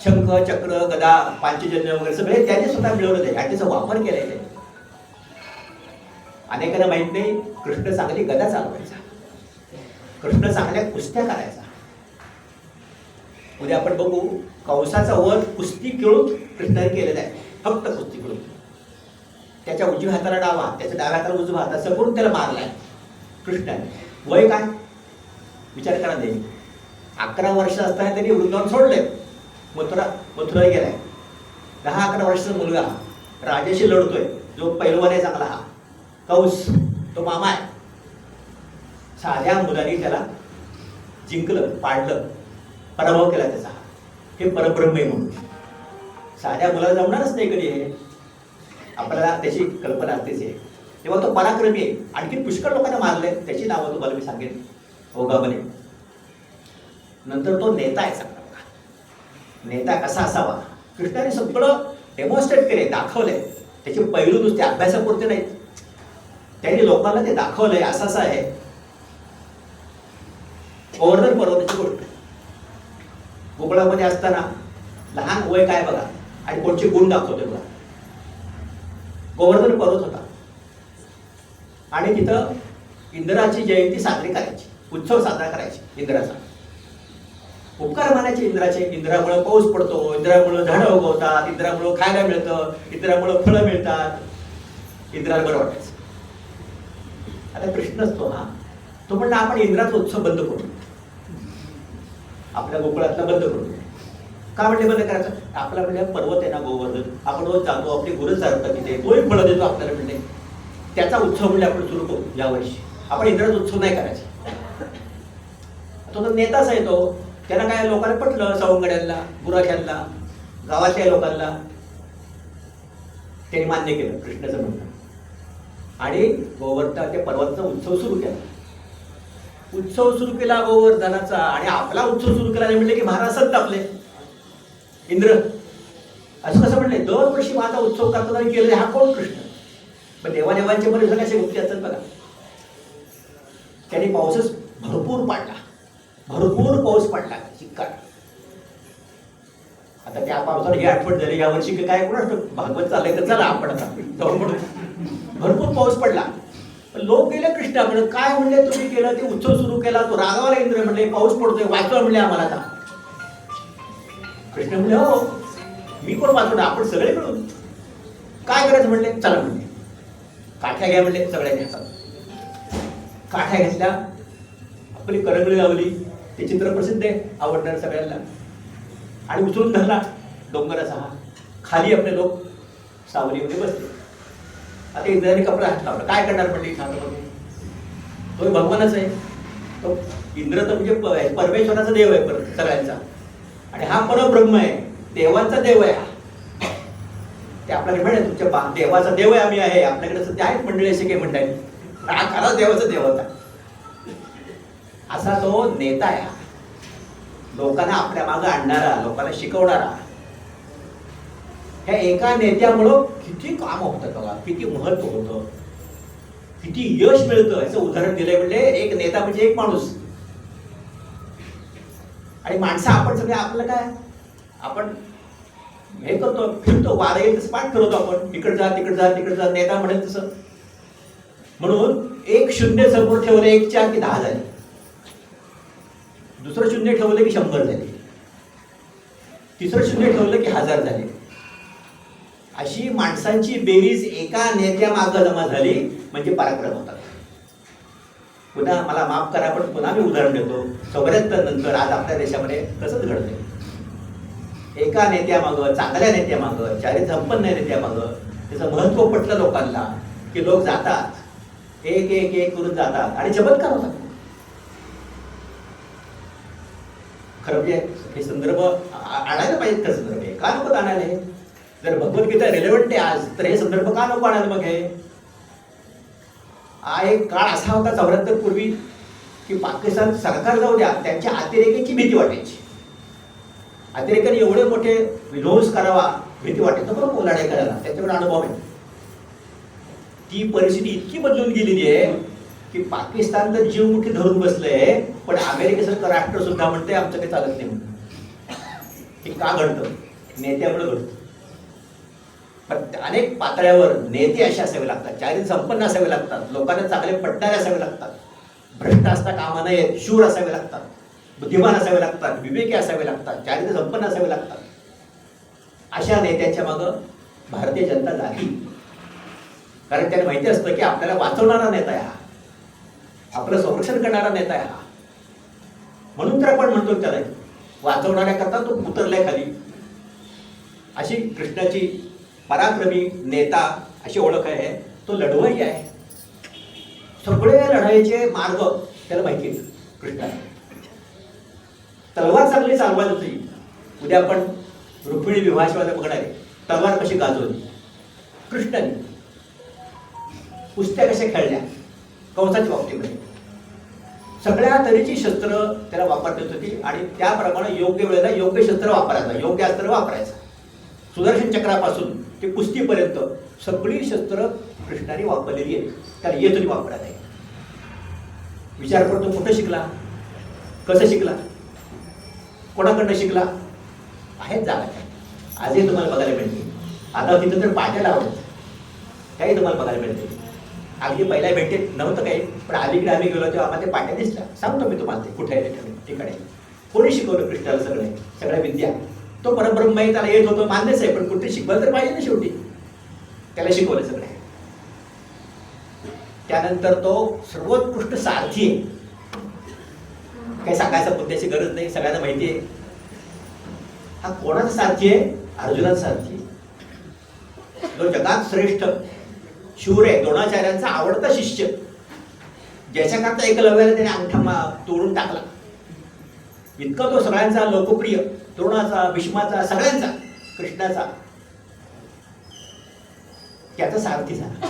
शंख चक्र गदा पांचजन्य वगैरे सगळे त्याने स्वतः मिळवलं आहे आणि त्याचा वापर केलाय त्याने. अनेकांना माहित नाही कृष्ण चांगली गदा चालवायचा, कृष्ण चांगल्या कुस्त्या करायचा. उद्या आपण बघू कंसाचा वध कुस्ती खेळून कृष्णाने केलेला आहे, फक्त कुस्ती खेळून. त्याच्या उजव्या हाताला डावा, त्याच्या डाव्या हाताला उजवा हात असं करून त्याला मारलाय कृष्णाने. वय काय विचार करा नाही. 11 वर्ष असताना त्यांनी वृंदावन सोडले, मथुरा गेलाय. 10-11 वर्षाचा मुलगा राजाशी लढतोय, जो पैलवान आहे चांगला हा कंस, तो मामा आहे. साध्या मुलांनी त्याला जिंकलं, पाडलं, पराभव केला त्याचा. हे परब्रह्म आहे म्हणून साध्या मुलाला जमणारच नाही कधी. हे आपल्याला त्याची कल्पना असतेच आहे. तेव्हा तो पराक्रमी आहे. आणखी पुष्कळ लोकांना मारले, त्याची नावं तुम्हाला मी सांगेन ओघामध्ये. नंतर तो नेता आहे चांगला. नेता कसा असावा कृष्णाने सगळं डेमॉन्स्ट्रेट केले, दाखवलंय. त्याचे पैलू नुसते अभ्यासापुरते नाहीत, त्यांनी लोकांना ते दाखवलंय. असं आहे गोवर्धन पर्वताची गोष्ट. गोकुळामध्ये असताना लहान वय काय बघा आणि कोणचे गुण दाखवतोय बघा. गोवर्धन पर्वत होता आणि तिथं इंद्राची जयंती साजरी करायची, उत्सव साजरा करायची इंद्राचा. उपकार मानायचे इंद्राचे. इंद्रामुळे पाऊस पडतो, इंद्रामुळे झाडं उगवतात, इंद्रामुळे खायला मिळतं, इंद्रामुळे फळं मिळतात, इंद्राला बरं वाटायचं. आता कृष्णच तो हा, तो म्हणला आपण इंद्राचा उत्सव बंद करू, आपल्या गोकुळातला बंद करू. का म्हणले बंद करायचं? आपला म्हणजे पर्वत आहे ना गोवर्धन, आपण रोज जातो, आपली गुरं चालतात तिथे, तोही फळं देतो आपल्याला. म्हणजे त्याचा उत्सव म्हणजे आपण सुरू करू यावर्षी. आपण इंद्राचा उत्सव नाही करायचा. तो नेताच आहे तो. त्यांना काय लोकांना पटलं, सवंगड्यांना, गुराख्यांना, गावातल्या लोकांना. त्यांनी मान्य केलं कृष्णाचं म्हणणं आणि गोवर्धनाच्या पर्वताचा उत्सव सुरू केला. उत्सव सुरू केला गोवर्धनाचा आणि आपला उत्सव सुरू केला. म्हणले की महाराज संतापले. इंद्र असं कसं म्हणले, दरवर्षी माझा उत्सव करताना केलं, हा कोण कृष्ण? पण देवादेवांचे बरेच जण असे गोष्टी असतात बघा. त्यांनी पाऊसच भरपूर पाडला, भरपूर पाऊस पडला चिक्कार. आता त्या पावसाला ही आठवण झाली यावर्षी काय कोण भागवत चाललंय तर चला आपण आता म्हणून भरपूर पाऊस पडला. लोक गेले कृष्णाकडे, काय म्हणले तुम्ही केलं ते उत्सव सुरू केला. तो रागावाला इंद्र म्हणले पाऊस पडतोय, वाचवा म्हणले आम्हाला. आता कृष्ण म्हणले हो मी कोण वाचवणार, आपण सगळे मिळून काय करायचं म्हणले. चला म्हणले काठ्या घ्या म्हणले. सगळ्यांनी हातात काठ्या घेतल्या, आपली करंगळी लावली. ते चित्र प्रसिद्ध आहे, आवडणार सगळ्यांना. आणि उचलून धरला डोंगराचा हा. खाली आपले लोक सावलीमध्ये बसले. आता इंद्राने कपडा हात लावला, काय करणार म्हणले. तो भगवानच आहे. तो इंद्र तर म्हणजे परमेश्वराचा देव आहे परत सगळ्यांचा, आणि हा परब्रह्म आहे, देवांचा देव आहे हा. ते आपल्याकडे म्हणा तुमच्या देवाचा देव आहे आम्ही आहे. आपल्याकडे सध्या आहेत मंडळी असे काही म्हणताय, हा खराच देवाचा देव होता. असा तो नेता आहे, लोकांना आपल्या मागे आणणारा, लोकांना शिकवणारा. ह्या एका नेत्यामुळं किती काम होतं बघा, किती महत्व होतं, किती यश मिळतं. याचं उदाहरण दिलंय. म्हणजे एक नेता म्हणजे एक माणूस. आणि माणसं आपण सगळे आपलं काय आपण हे करतो, फिरतो, वारा येईल तसं पाठ फिरवतो आपण, इकडे जा तिकडे जा तिकडे जा, नेता म्हणेल तसं. म्हणून एक शून्य समोर ठेवलं 1 की 10 झाले, दुसरं शून्य ठेवलं की 100 झाले, तिसरं शून्य ठेवलं की 1000 झाले. अशी माणसांची बेरीज एका नेत्यामागं जमा झाली म्हणजे पराक्रम होतात. पुन्हा मला माफ करा पण पुन्हा मी उदाहरण देतो. 74 नंतर आज आपल्या देशामध्ये तसंच घडतंय. एका नेत्यामागं, चांगल्या नेत्यामागं, चारित्र्यसंपन्न नेत्यामागं त्याचं महत्त्व पटलं लोकांना की लोक जातात, एक एक एक करून जातात आणि चमत्कार होतात. खरं म्हणजे हे संदर्भ आणायला पाहिजेत का? संदर्भ हे का नको आणायला? हे जर भगवद्गीता रिलेव्हंट आहे आज, तर हे संदर्भ का नको आणायला? मग हे हा एक काळ असा होता 74 पूर्वी की पाकिस्तान सरकार जाऊ द्या, त्यांच्या अतिरेकाची भीती वाटायची. अतिरेकाने एवढे मोठे विध्वंस करावा भीती वाटायचं. बरोबर कोलाडे करायला त्याच्याकडे अनुभव आहे. ती परिस्थिती इतकी बदलून गेलेली आहे की पाकिस्तान तर जीव मुठी धरून बसलंय, पण अमेरिकेसारखं राष्ट्र सुद्धा म्हणते आमचं काही चालत नाही म्हणून. हे का घडतं? नेत्यामुळे घडतं. पण अनेक पातळ्यावर नेते असे असावे लागतात, चारित्र्य संपन्न असावे लागतात, लोकांना चांगले पटणारे असावे लागतात, भ्रष्ट असता कामा नयेत, शूर असावे लागतात, बुद्धिमान असावे लागतात, विवेकी असावे लागतात, चारित्र्य संपन्न असावे लागतात. अशा नेत्यांच्या मागं भारतीय जनता जागी. कारण त्याला माहिती असतं की आपल्याला वाचवणारा नेता आहे हा, आपलं संरक्षण करणारा नेता आहे हा. म्हणून तर आपण म्हणतो त्याला वाचवणाऱ्याकरता तो उतरलाय खाली. अशी कृष्णाची पराक्रमी नेता अशी ओळख आहे. तो लढवई आहे. सगळे लढाईचे मार्ग त्याला माहिती आहेत कृष्णाला. तलवार चांगली चालवायला होती. उद्या आपण रुक्मिणी विवाहाशिवाय बघणार आहे तलवार कशी गाजवली कृष्णाने, कुस्त्या कशा खेळल्या कंसाच्या बाबतीमध्ये. सगळ्या तऱ्हेची शस्त्र त्याला वापरता येत होती आणि त्याप्रमाणे योग्य वेळेला योग्य शस्त्र वापरायचं, योग्य अस्त्र वापरायचं. सुदर्शन चक्रापासून ते कुस्तीपर्यंत सगळी शस्त्र कृष्णाने वापरलेली आहेत. त्याला येत होती वापरायला. विचार करतो कुठं शिकला, कसं शिकला, कोणाकडनं शिकला? आहेत जागा आजही तुम्हाला बघायला मिळते. आता तिथं तर पाट्या लावतात काही तुम्हाला बघायला मिळते. अगदी पहिल्या भेटीत नव्हतं काही, पण अलीकडे आम्ही गेलो तेव्हा आम्हाला ते पाट्या दिसल्या. सांगतो मी तुम्हाला ते कुठे आहे ठिकाणी. कोणी शिकवलं कृष्णाला सगळ्या विद्या? तो परब्रह्म त्याला येत होतं मान्यच आहे, पण कुठे शिकवायला तर पाहिजे ना शेवटी. त्याला शिकवलं सगळे. त्यानंतर तो सर्वोत्कृष्ट सारथी आहे. काही सांगायचा मुद्द्याची गरज नाही, सगळ्यांना माहिती आहे. हा कोणाचा सारथी आहे? अर्जुनाचा सारथी. जो जगात श्रेष्ठ शूर आहे, द्रोणाचार्यांचा आवडता शिष्य, ज्याच्याकरता एकलव्याला त्याने अंगठा तोडून टाकला. इतका तो सगळ्यांचा लोकप्रिय, द्रोणाचा, भीष्माचा, सगळ्यांचा, कृष्णाचा, त्याचा सारथी झाला.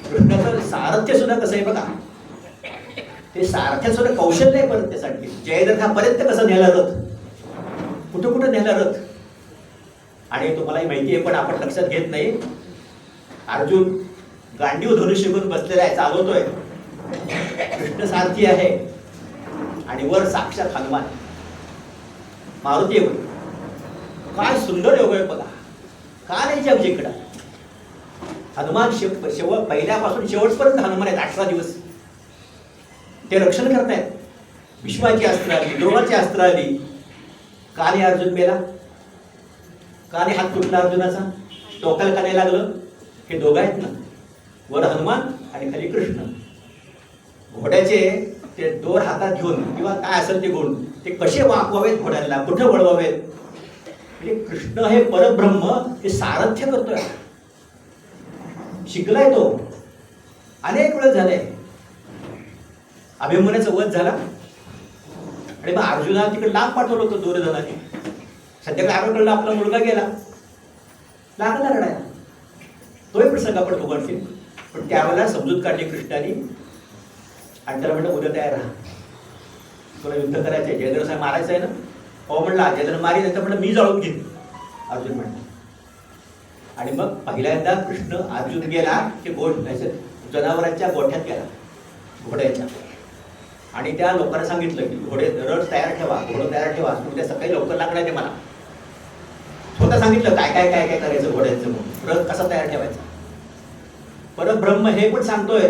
कृष्णाचं सारथ्य सुद्धा कसं आहे बघा. ते सारथ्यात सुद्धा कौशल्य आहे परत त्यासाठी. जयद्रथापर्यंत कसं नेला रथ, कुठं कुठं नेला रथ. आणि तुम्हालाही माहिती आहे पण आपण लक्षात घेत नाही. अर्जुन गांडीव धनुष्य घेऊन बसलेला आहे, चालवतोय. कृष्ण सारथी आहे आणि वर साक्षात हनुमान मारुती आहे. काय सुंदर योग आहे बघा. का नाही जग जिकडा. हनुमान पहिल्यापासून शेवटपर्यंत हनुमान आहेत. 18 दिवस ते रक्षण करतायत. भीष्माची अस्त्र आली, द्रोणाची अस्त्र आली. का नाही अर्जुन मेला? का नाही हात तुटला अर्जुनाचा? डोक्याला का नाही लागलं? हे दोघं आहेत ना, वर हनुमान आणि खाली कृष्ण. घोड्याचे ते दोर हातात घेऊन किंवा काय असेल ते गुण ते कसे वाकवावेत, घोड्याला कुठे वळवावेत. म्हणजे कृष्ण हे परब्रह्म हे सारथ्य करतोय. शिकलाय तो, अनेक वेळ झालाय. अभिमन्यूचा वध झाला आणि मग अर्जुनाला तिकडे लांब पाठवलं होतं दुर्योधनाने. संध्याकाळी आरोग्याला आपला मुलगा गेला, लागला रडायला. तोही प्रसंग आपण उघडतील. पण त्यावेळेला समजूत काढली कृष्णाने आणि त्याला म्हणलं उद्या तयार राहा, तुला युद्ध करायचं आहे, जयद्रथाला मारायचं आहे ना. हो म्हणला, जयद्रथ मारी नंतर म्हणलं मी जाळून घेईन अर्जुन म्हणला. आणि मग पहिल्यांदा कृष्ण अर्जुन गेला की जनावरांच्या गोठ्यात गेला, घोड्याच्या. आणि त्या लोकांना सांगितलं की घोडे रथ तयार ठेवा, घोडं तयार ठेवा, उद्या सकाळी लवकर लागणार आहे मला. स्वतः सांगितलं काय काय काय काय करायचं घोड्याचं, रथ कसा तयार ठेवायचा. परब्रह्म हे पण सांगतोय.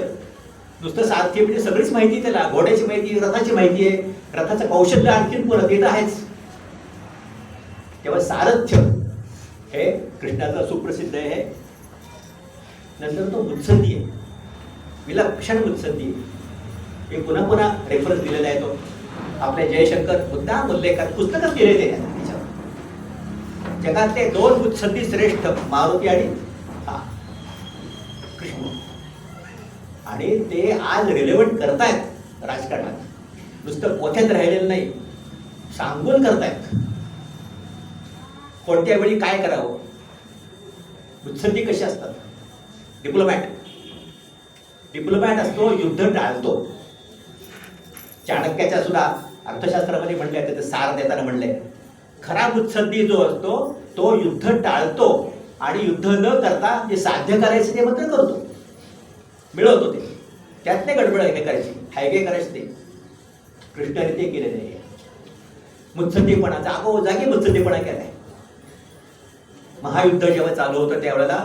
नुसतं सारथी म्हणजे सगळीच माहिती त्याला, घोड्याची माहिती, रथाची माहिती आहे, रथाचं कौशल्य आणखीन पुरं ते तर आहेच. तेव्हा सारथ्य हे कृष्णाचं सुप्रसिद्ध आहे. नंतर तो मुत्सद्दी आहे, विलक्षण मुत्सद्दी आहे. हे पुन्हा पुन्हा रेफरन्स दिलेला आहे. तो आपले जयशंकर मुद्दाम उल्लेख पुस्तकच केले ते त्याच्यावर. जगातले 2 मुत्सद्दी श्रेष्ठ, मारुती आणि कृष्ण. आणि ते आज रिलेव्हंट करतायत राजकारणात, नुसतं पोथ्यात राहिलेलं नाही, सांगून करतायत कोणत्या वेळी काय करावं. मुत्सद्दी कशी असतात? डिप्लोमॅट असतो, युद्ध टाळतो. चाणक्याच्या सुद्धा अर्थशास्त्रामध्ये म्हणले, त्याचं सार देताना म्हणले, खरा मुत्सद्दी जो असतो तो युद्ध टाळतो आणि युद्ध न करता जे साध्य करायचं ते मात्र करतो, मिळवतो. ते त्यात नाही गडबड हे करायची, हायगे करायचे ते. कृष्णाने ते केलेलं आहे. मुत्सद्दीपणा, जागोजागी मुत्सद्दीपणा केलाय. महायुद्ध जेव्हा चालू होतं त्यावेळेला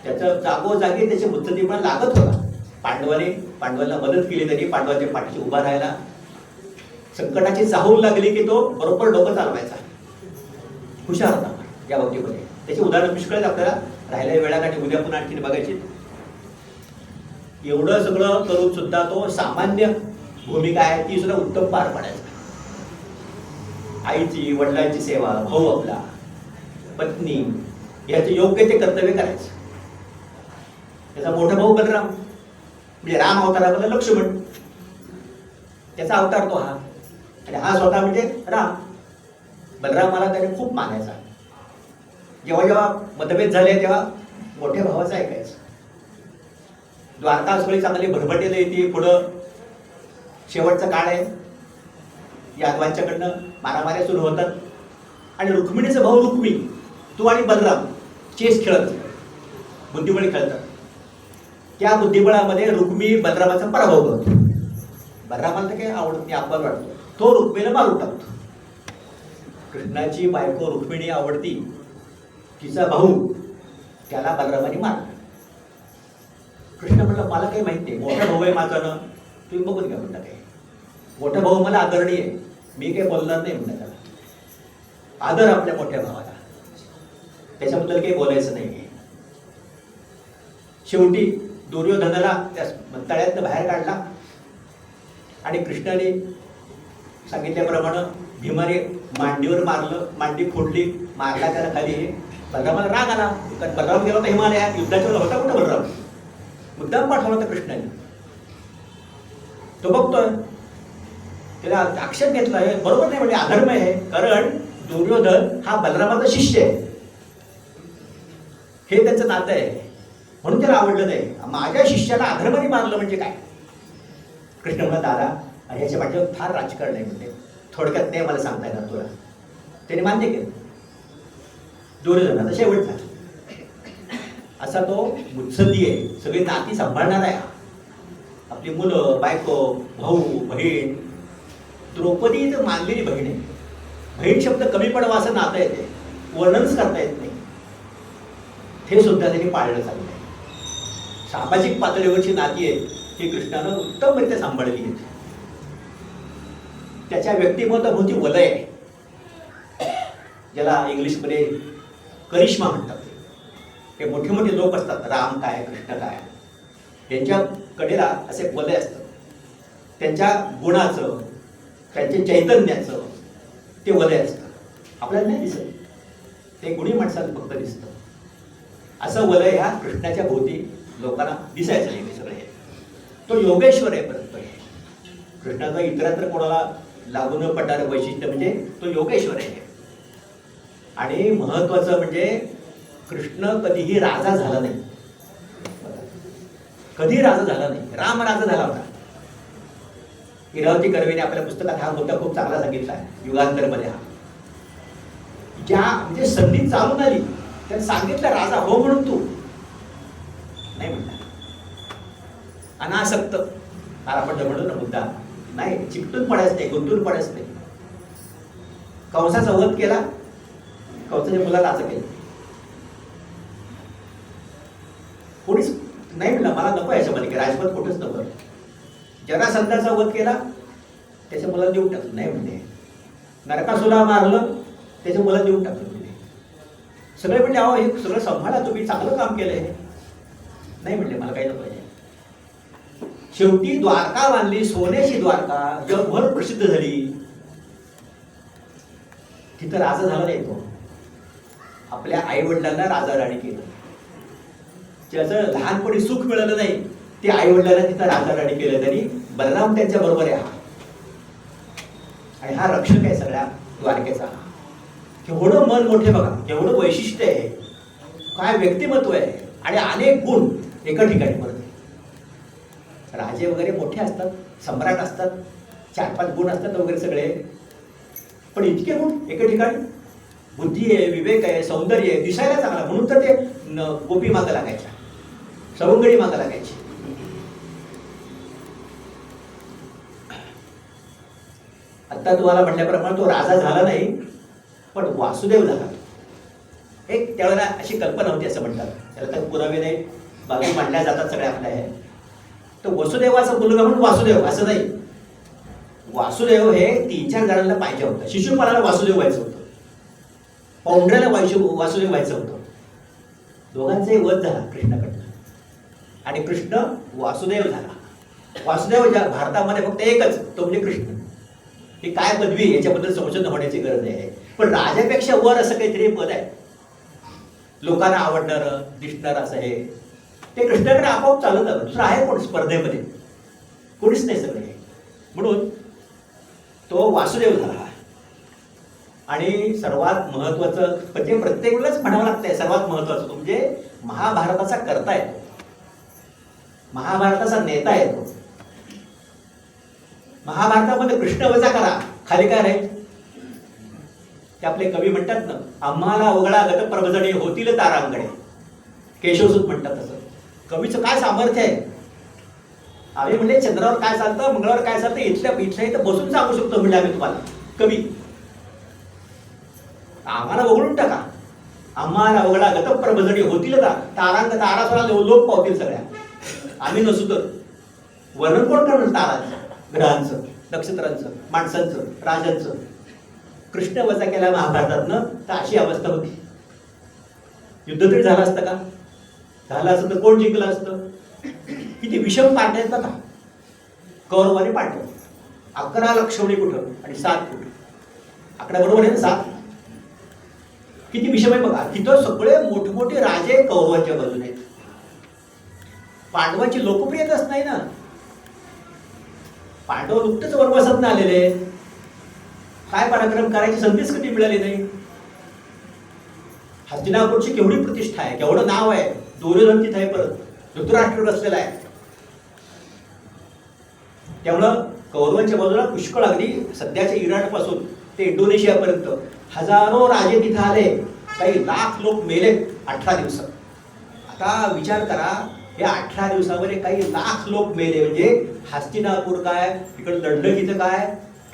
त्याचं जागोजागी त्याचे मुत्सद्दीपणा लागत होता. पांडवांना मदत केली, त्यांनी पांडवांच्या पाठीशी उभा राहायला. संकटाची चाहूल लागली की तो बरोबर डोकं चालवायचा, हुशार होता या बाबतीमध्ये. त्याची उदाहरण पुष्कळ आपल्याला राहिल्या वेळात आणि उद्या पुन्हा आणखीन बघायची. एवढं सगळं करून सुद्धा तो सामान्य भूमिका आहे ती सुद्धा उत्तम पार पाडायचा. आईची, वडिलांची सेवा, भाऊ आपला, पत्नी, याचे योग्य ते कर्तव्य करायचं. त्याचा मोठा भाऊ बलराम, म्हणजे राम अवतारामध्ये लक्ष्मण, त्याचा अवतार तो हा, आणि हा स्वतः म्हणजे राम. बलरामाला त्याने खूप मानायचा. जेव्हा जेव्हा मतभेद झाले तेव्हा मोठ्या भावाचं ऐकायचं. द्वारका सगळी चांगली भरभटेला येते. पुढं शेवटचा काळ आहे, यादवांच्याकडनं मारामाऱ्या सुरू होतात. आणि रुक्मिणीचा भाऊ रुक्मी, तू आणि बलराम चेस खेळत, बुद्धिबळ खेळतात. त्या बुद्धिबळामध्ये रुक्मी बलरामाचा पराभव करतो. बलरामाला तर काही आवडत नाही, अपमान वाटतो. तो रुक्मीला मारून टाकतो. कृष्णाची बायको रुक्मिणी आवडती, तिचा भाऊ, त्याला बलरामाने मारला. कृष्ण म्हटलं, मला काही माहित नाही, मोठा भाऊ आहे माझा ना, तुम्ही बघून घ्या म्हणता. काही मोठा भाऊ मला आदरणीय आहे, मी काही बोलणार नाही म्हणता. त्याला आदर आपल्या मोठ्या भावाला, त्याच्याबद्दल काही बोलायचं नाही. शेवटी दुर्योधनाला त्या तळ्यातनं बाहेर काढला आणि कृष्णाने सांगितल्याप्रमाणे भीमाने मांडीवर मारलं, मांडी फोडली, मारला त्याला खाली. बलरामाला राग आला, कारण बलराम गेला होता हिमालयात, युद्धाच्या वेळेला होता कुठं बलराम, मुद्दाम पाठवला होता कृष्णाने. तो बघतोय, त्याला आक्षेप घेतला, हे बरोबर नाही, म्हणजे अधर्म आहे. कारण दुर्योधन हा बलरामाचा शिष्य आहे, हे त्यांचं नातं आहे, म्हणून त्याला आवडलं नाही. माझ्या शिष्याला अधर्माने मारलं म्हणजे काय? कृष्ण म्हणा, दादा ह्याच्या पाठीवर फार राजकारण आहे म्हणते, थोडक्यात नाही मला सांगता येणार तुला. त्याने मान्य केलं. दुर्योधनाचा शेवट झाला. असा तो मुत्सद्दी आहे, सगळी नाती सांभाळणार आहे. आपली मुलं, बायको, भाऊ, बहीण. द्रौपदी तर मानलेली बहीण आहे. बहीण शब्द कमी पडावा असं नातं येते, वर्णनच करता येत नाही. हे सुद्धा त्यांनी पाळलं चाललं आहे. सामाजिक पातळीवरची नाती आहे ही कृष्णानं उत्तमरित्या सांभाळली आहे. त्याच्या व्यक्तिमत्वाभोवती वलय आहे, ज्याला इंग्लिशमध्ये करिश्मा म्हणतात. हे मोठे मोठे लोक असतात, राम काय, कृष्ण काय, त्यांच्या कडेला असे वलय असतात. त्यांच्या गुणाचं, त्यांच्या चैतन्याचं ते वलय असतं. आपल्याला नाही दिसत, ते गुणी माणसाला फक्त दिसतं. असं वलय ह्या कृष्णाच्या भोवती लोकांना दिसायचं नाही. सगळं हे तो योगेश्वर आहे. परत कृष्णाचा इतरत्र कोणाला लागू न पडणारं वैशिष्ट्य म्हणजे तो योगेश्वर आहे. आणि महत्वाचं म्हणजे कृष्ण कधीही राजा झाला नाही, कधी राजा झाला नाही. राम राजा झाला होता. इरावती कर्वेने आपल्या पुस्तकात हा मुद्दा खूप चांगला सांगितला आहे, युगांतरमध्ये. हा ज्या म्हणजे संधी चालून आली त्याने सांगितलं राजा हो म्हणून, तू नाही म्हणला. अनासक्त आपण म्हणू ना मुद्दा नाही, चिकटून पडायचं नाही, गुंतून पडायचं नाही. कंसाचा वध केला, कंसाच्या मुलाला असं केलं, कोणीच नाही म्हणला, मला नको याच्यामध्ये की राजपद कुठंच नको. जरासंधाचा वध केला, त्याच्या मुलाला देऊन टाकलं. नाही म्हणले. नरकासुला मारलं, त्याच्या मुलाला देऊन टाकलं. म्हणजे सगळे म्हणले अहो हे सगळं सांभाळा, तुम्ही चांगलं काम केलंय. नाही म्हणले, मला काही नको. शेवटी द्वारका बांधली, सोन्याची द्वारका, जगभर प्रसिद्ध झाली. तिथं राजा झाला नाही तो. आपल्या आई वडिलांना राजा राणी केलं. ज्याचं लहानपणी सुख मिळालं नाही ते आई वडिलांना तिथं राजा राणी केलं. त्यांनी बलराम त्यांच्या बरोबर आहे. आणि हा रक्षक आहे सगळ्या द्वारकेचा. केवढं मन मोठे बघा, केवढं वैशिष्ट्य आहे, काय व्यक्तिमत्व आहे आणि अनेक गुण एका ठिकाणी परत. राजे वगैरे मोठे असतात, सम्राट असतात, 4-5 गुण असतात वगैरे सगळे, पण इतके गुण एका ठिकाणी. बुद्धी आहे, विवेक आहे, सौंदर्य आहे, दिसायला चांगला, म्हणून तर ते गोपी मागं लागायच्या, सवंगडी मागं लागायची. आता तुम्हाला म्हटल्याप्रमाणे तो राजा झाला नाही, पण वासुदेव झाला. एक त्यावेळेला अशी कल्पना होती असं म्हणतात, त्याला काही पुरावे नाही, बाजू मांडल्या जातात सगळ्या आपल्या आहे. तर वसुदेवाचा मुलगा म्हणून वासुदेव असं नाही. वासुदेव हे 3-4 जणांना पाहिजे होतं. शिशुपालाला वासुदेव व्हायचं होतं, पौंड्र्याला वासुदेव व्हायचं होतं. दोघांचाही वध झाला कृष्णाकडनं आणि कृष्ण वासुदेव झाला. वासुदेव ज्या भारतामध्ये फक्त एकच, तो म्हणजे कृष्ण. ही काय पदवी याच्याबद्दल संशोधन होण्याची गरज आहे, पण राजापेक्षा वर असं काहीतरी पद आहे, लोकांना आवडणारं दिसणारं असं आहे. ते कृष्णाकडे आपोआप चालत आलं. दुसरं आहे कोण स्पर्धेमध्ये? कोणीच नाही सगळे. म्हणून तो वासुदेव झाला. आणि सर्वात महत्वाचं म्हणजे प्रत्येक वेळेलाच म्हणावं लागतंय, सर्वात महत्वाचं तो म्हणजे महाभारताचा कर्ता आहे तो, महाभारताचा नेता आहे तो. महाभारतामध्ये कृष्ण वजा करा, खाली काय राहील? ते आपले कवी म्हणतात ना, आम्हाला अवघडा गत प्रभजणे होतील तारांगणे. केशवसूत म्हणतात तसं. कवीचं काय सामर्थ्य आहे. आम्ही म्हणले चंद्रावर काय चालतं, मंगळावर काय चालतं, इथल्या इथं बसून सांगू शकतो म्हणजे आम्ही तुम्हाला. कवी आम्हाला वगळून टाका. आम्हाला अवघडा गत प्रभजणे होतील का तारांग, तारासुरा लोक पावतील सगळ्या. आम्ही नसू तर वर्णन कोण करणार तारांचं, ग्रहांचं, नक्षत्रांचं, माणसांचं, राजांचं? कृष्ण वजा केला महाभारतातनं तर अशी अवस्था होती. युद्ध तरी झालं असतं का? झालं असतं तर कोण जिंकलं असतं? किती विषम पांड्यात बघा. कौरव आणि पांडव 11 लक्षवणी कुठं आणि 7 कुठं. आकडा बरोबर आहे ना? 7. किती विषम आहे बघा. तिथं सगळे मोठमोठे राजे कौरवांच्या बाजूने आहेत. पांडवांची लोकप्रियताच नाही ना. पांडव नुकतेच वनवासातून आलेले, काय पराक्रम करायची संधीच कधी मिळाली नाही. हस्तिनापूरची केवढी प्रतिष्ठा आहे, केवढं नाव आहे. दुर्योधन तिथे आहे, परत धृतराष्ट्र बसलेला आहे. त्यामुळं कौरवांच्या बाजूला पुष्कळ, अगदी सध्याच्या इराणपासून ते इंडोनेशियापर्यंत हजारो राजे तिथे आले. काही लाख लोक मेले 18 दिवसात. आता विचार करा, या 18 दिवसामध्ये काही लाख लोक मेले म्हणजे हस्तिनापूर काय, तिकडे लढलं तिथं काय,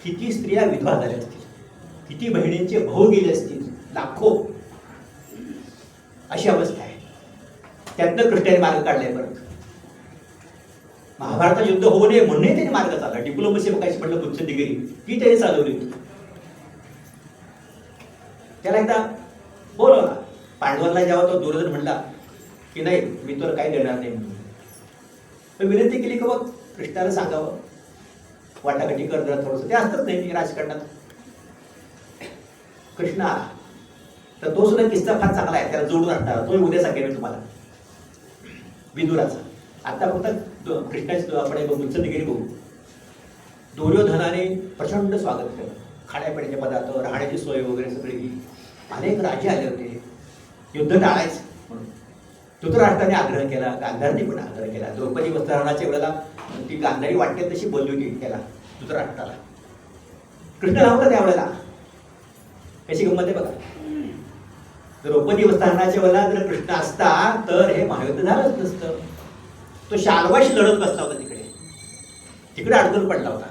किती स्त्रिया विधवा झाल्या असतील, किती बहिणींचे भाऊ गेले असतील, लाखो. अशी अवस्था आहे. त्यातनं कृष्णाने मार्ग काढलाय. परत महाभारतात युद्ध होऊ नये म्हणून त्याने मार्ग चालला. डिप्लोमसी बघायची म्हटलं बुद्धदिगिरी ती त्याने चालवली होती. त्याला एकदा बोलवला पांडवांना. जेव्हा तो दुर्योधन म्हणला की नाही मी तुला काही देणार नाही म्हणून, विनंती केली की बघ कृष्णाला सांगावं, वाटाघाटी कर जरा थोडंसं. ते असतंच नाही राजकारणात. कृष्ण आला तर तो सुद्धा किस्सा फार चांगला आहे, त्याला जोडून आणणार. तो उद्या सांगेन मी तुम्हाला विदुराचा. आता फक्त कृष्णाची आपण बुद्धदिगिरी बघू. दुर्योधनाने प्रचंड स्वागत केलं, खाण्यापिण्याचे पदार्थ, राहण्याची सोय वगैरे सगळी. अनेक राजे आले होते. युद्ध टाळायचं म्हणून धृतराष्ट्राने आग्रह केला, गांधारीने पण आग्रह केला. द्रौपदी वस्त्रहरणाच्या वेळेला ती गांधारी वाटते तशी बोलली होती त्याला, धृतराष्ट्राला. कृष्ण नव्हता त्यावेळेला. कशी गंमत आहे बघा. द्रौपदी वस्त्रहरणाच्या वेळेला जर कृष्ण असता तर हे महायुद्ध झालंच नसतं. तो शाल्वाशी लढत बसला होता तिकडे अडकून पडला होता.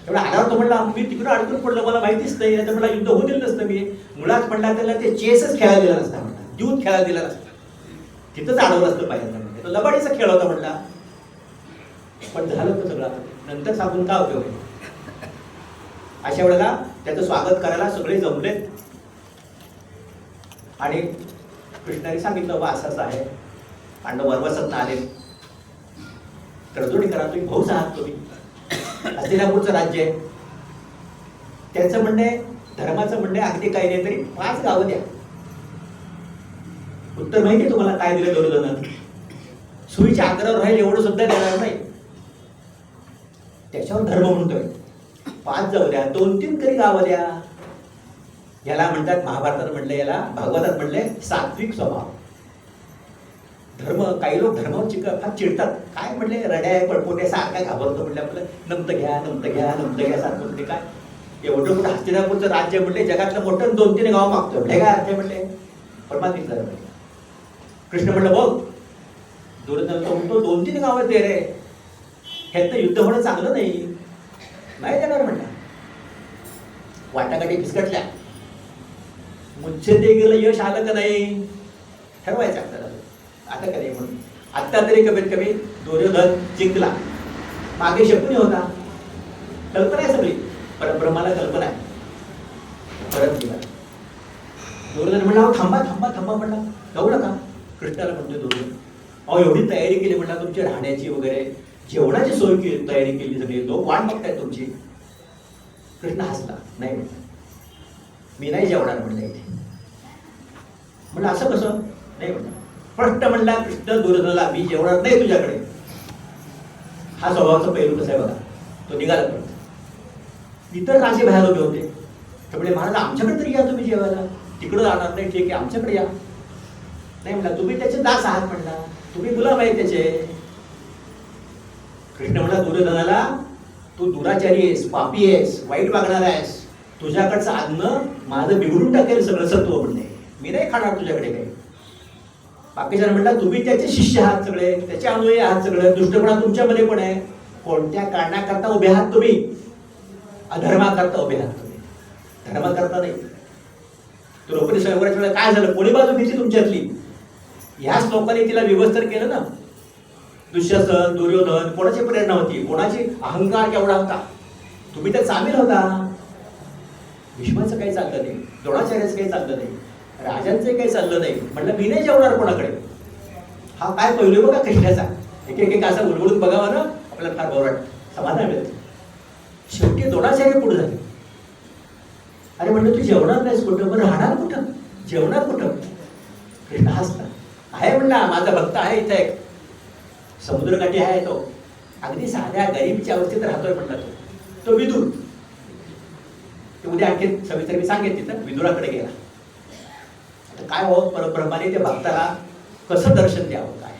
तेवढा आल्यावर तो म्हणला मी तिकडे अडकून पडलो, मला माहितीच नाही, तर मला युद्ध होऊ दिलं नसतं. मी मुळात म्हणला त्याला ते चेसच खेळायला दिला नसता, म्हणला जीवन खेळायला दिला नसता, तिथंच अडवलं असतं पाहिजे. तो लबाडीचा खेळ होता म्हणला. पण झालं होतं सगळं. नंतर सांगून काय उपयोग आहे. अशा वेळेला त्याचं स्वागत करायला सगळे जमलेत आणि कृष्णाने सांगितलं बा असं आहे. पांडव वनवासातनं आले, तडजोडी करा, तुम्ही भाऊच आहात, तुम्ही हस्तिनापूरचं राज्य आहे. त्यांचं म्हणणे, धर्माचं म्हणणे अगदी काही नाही तरी 5 गावं द्या. उत्तर माहिती तुम्हाला काय दिलं दुर्योधनानं? सुईच्या आग्रहावर राहील एवढं सुद्धा देणार नाही. त्याच्यावर धर्म म्हणतोय 5 जाऊ द्या, 2-3 तरी गावं द्या. याला म्हणतात, महाभारतात म्हणले, याला भागवतात म्हणले सात्विक स्वभाव. धर्म, काही लोक धर्मावर फार चिडतात. काय म्हणले, रड्या पडपोट्या सारखा घाबरतो म्हणले, आपलं नमतं घ्या नमतं घ्या नमतं घ्या सारखं म्हणते. काय एवढं मोठं हस्तिनापूरचं राज्य म्हणले, जगातलं मोठं 2-3 गाव मागतो म्हणले. काय अर्थ म्हणले, परमात्मा कृष्ण म्हणलं बघ, दुर्योधन तो म्हणतो 2-3 गावात दे रे, ह्यात युद्ध होणं चांगलं नाही देणार म्हणलं. वाटाघाटी फिसकटल्या, मुच्छे ते गेलं, यश आलं का नाही ठरवायचं आपल्याला. आता का नाही म्हणून आत्ता तरी कमीत कमी दुर्योधन जिंकला. मागे शकुनी होता, कल्पना आहे सगळी, परब्रह्माला कल्पना आहे. परत गेला दुर्योधन म्हणला, थांबा थांबा थांबा म्हणला, जाऊ नका. कृष्णाला म्हणतोय दुर्योधन, अहो एवढी तयारी केली म्हणला, तुमची राहण्याची वगैरे जेवणाची सोय केली, तयारी केली, सगळी लोक वाट बघतायत तुमची. कृष्ण हसला, नाही म्हणला, मी नाही जेवणार म्हणलं इथे. म्हणलं असं कसं, नाही म्हणलं. स्पष्ट म्हणला कृष्ण दुर्योधनाला, मी जेवणार नाही तुझ्याकडे. हा स्वभावाचा पैलू कसा आहे बघा, तो निघाला. परत इतर राजे बाहेर उभे होते, त्यामुळे महाराज आमच्याकडे तरी या तुम्ही जेवायला, तिकडं जाणार नाही, ठीक आहे आमच्याकडे या. नाही म्हणला, तुम्ही त्याचे दास आहात म्हणला, तुम्ही गुलाम आहे त्याचे. कृष्ण म्हणला दुर्योधनाला, तू दुराचारी आहेस, पापी आहेस, वाईट वागणार आहेस, तुझ्याकडचं अन्न माझं बिघडून टाकेल सगळं सत्व म्हणले, मी नाही खाणार तुझ्याकडे काही. बाकीच्या म्हणला, तुम्ही त्याचे शिष्य आहात सगळे, त्याचे अनुयायी आहात सगळं, दुष्टपणा तुमच्यामध्ये पण आहे. कोणत्या कारणाकरता उभे आहात तुम्ही? अधर्माकरता उभे आहात तुम्ही, धर्म करता नाही. द्रौपदी स्वयंवराच्या वेळेला काय झालं, कोणी बाजू घेतली तुमच्यातली? ह्याच लोकांनी तिला विवस्त्र केलं ना. दुःशासन, दुर्योधन, कोणाची प्रेरणा होती, कोणाची अहंकार केवढा होता, तुम्ही तर सामील होता. भीष्माचं काही चाललं नाही, द्रोणाचार्याचं काही चाललं नाही, राजांचं काही चाललं नाही. म्हटलं मी नाही जेवणार कोणाकडे. हा काय पैलू बघा कृष्णाचा, एक एक असं उलगडून बघावं ना, आपल्याला फार बरं वाटतं, समाधान मिळतं. शेवटी द्रोणाचार्य पुढे झाले. अरे म्हणलं तू जेवणार नाहीस कुठं, बरं राहणार कुठं, जेवणार कुठं? कृष्ण हसला, आहे म्हणला, माझा भक्त आहे इथे, एक समुद्रकाठी आहे तो, अगदी साध्या गरीबच्या अवस्थेत राहतोय म्हणला तो विदुर. ते उद्या आणखी सविस्तर मी सांगेन. तिथं विदुराकडे गेला. काय हो, परब्रह्माने त्या भक्ताला कसं दर्शन द्यावं, काय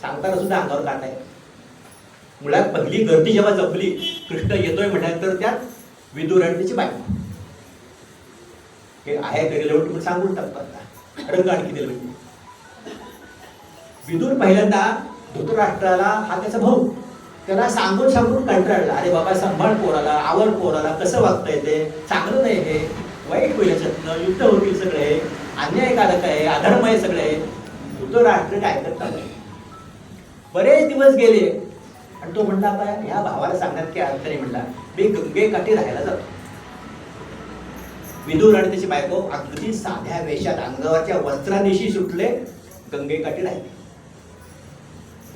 सांगताना सुद्धा अंगावर काट आहे. मुळात पहिली गर्दी जेव्हा जपली, कृष्ण येतोय म्हटल्यानंतर त्यात विदुर आणि त्याची बायको हे आहे घरी लावून तुम्ही सांगून टाकतो. आता रंग आणखी दिलं. विदुर पहिल्यांदा धृतराष्ट्राला, हा त्याचा भाऊ, त्याला सांगून सांगून कंटाळला. अरे बाबा सांभाळ पोराला, आवड पोराला, कसं वागता येते, चांगलं नाही हे, वाईट होईल याच्यातनं, युद्ध होतील सगळे, अन्यायकारक आहे, अधर्म आहे सगळे. धृतराष्ट्र काय करतात. बरेच दिवस गेले आणि तो म्हणला, आता ह्या भावाला सांगण्यात काही अर्थ नाही. म्हणला मी गंगेकाठी राहायला जातो. विदुर आणि त्याची बायको अगदी साध्या वेशात, अंगावरच्या वस्त्रानिशी सुटले, गंगेकाठी राहिले.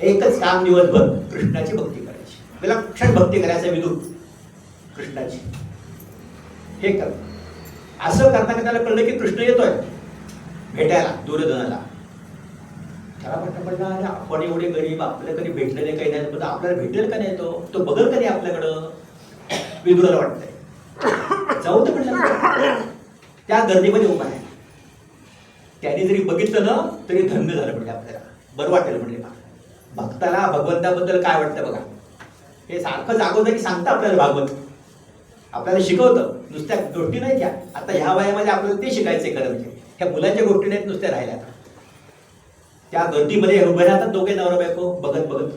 एकच काम दिवसभर, कृष्णाची भक्ती करायची, विलक्षण भक्ती करायचं विदुर कृष्णाची. हे कर. असं करताना त्याला कळलं की कृष्ण येतोय भेटायला दुर्योधनाला. त्याला म्हटलं, अरे आपण एवढे गरीब, आपल्याला कधी भेटलं नाही, काही नाही, आपल्याला भेटेल का नाही, तो बघल का नाही आपल्याकडं. विदुराला वाटतंय जाऊ तर म्हटलं. त्या गर्दीमध्ये उभा आहे. त्याने जरी बघितलं ना तरी धन्य झालं म्हणजे, आपल्याला बरं वाटेल म्हणजे. भक्ताला भगवंताबद्दल काय वाटतं बघा, हे सारखं जागोजागी सांगतं आपल्याला भागवत, आपल्याला शिकवतं. नुसत्या गोष्टी नाही त्या, आता ह्या वयामध्ये आपल्याला ते शिकायचंय खरं म्हणजे. ह्या मुलांच्या गोष्टी नाहीत नुसत्या राहिल्या. त्या गर्दीमध्ये उभे राहतात दोघे नवरा बायको बघत बघत.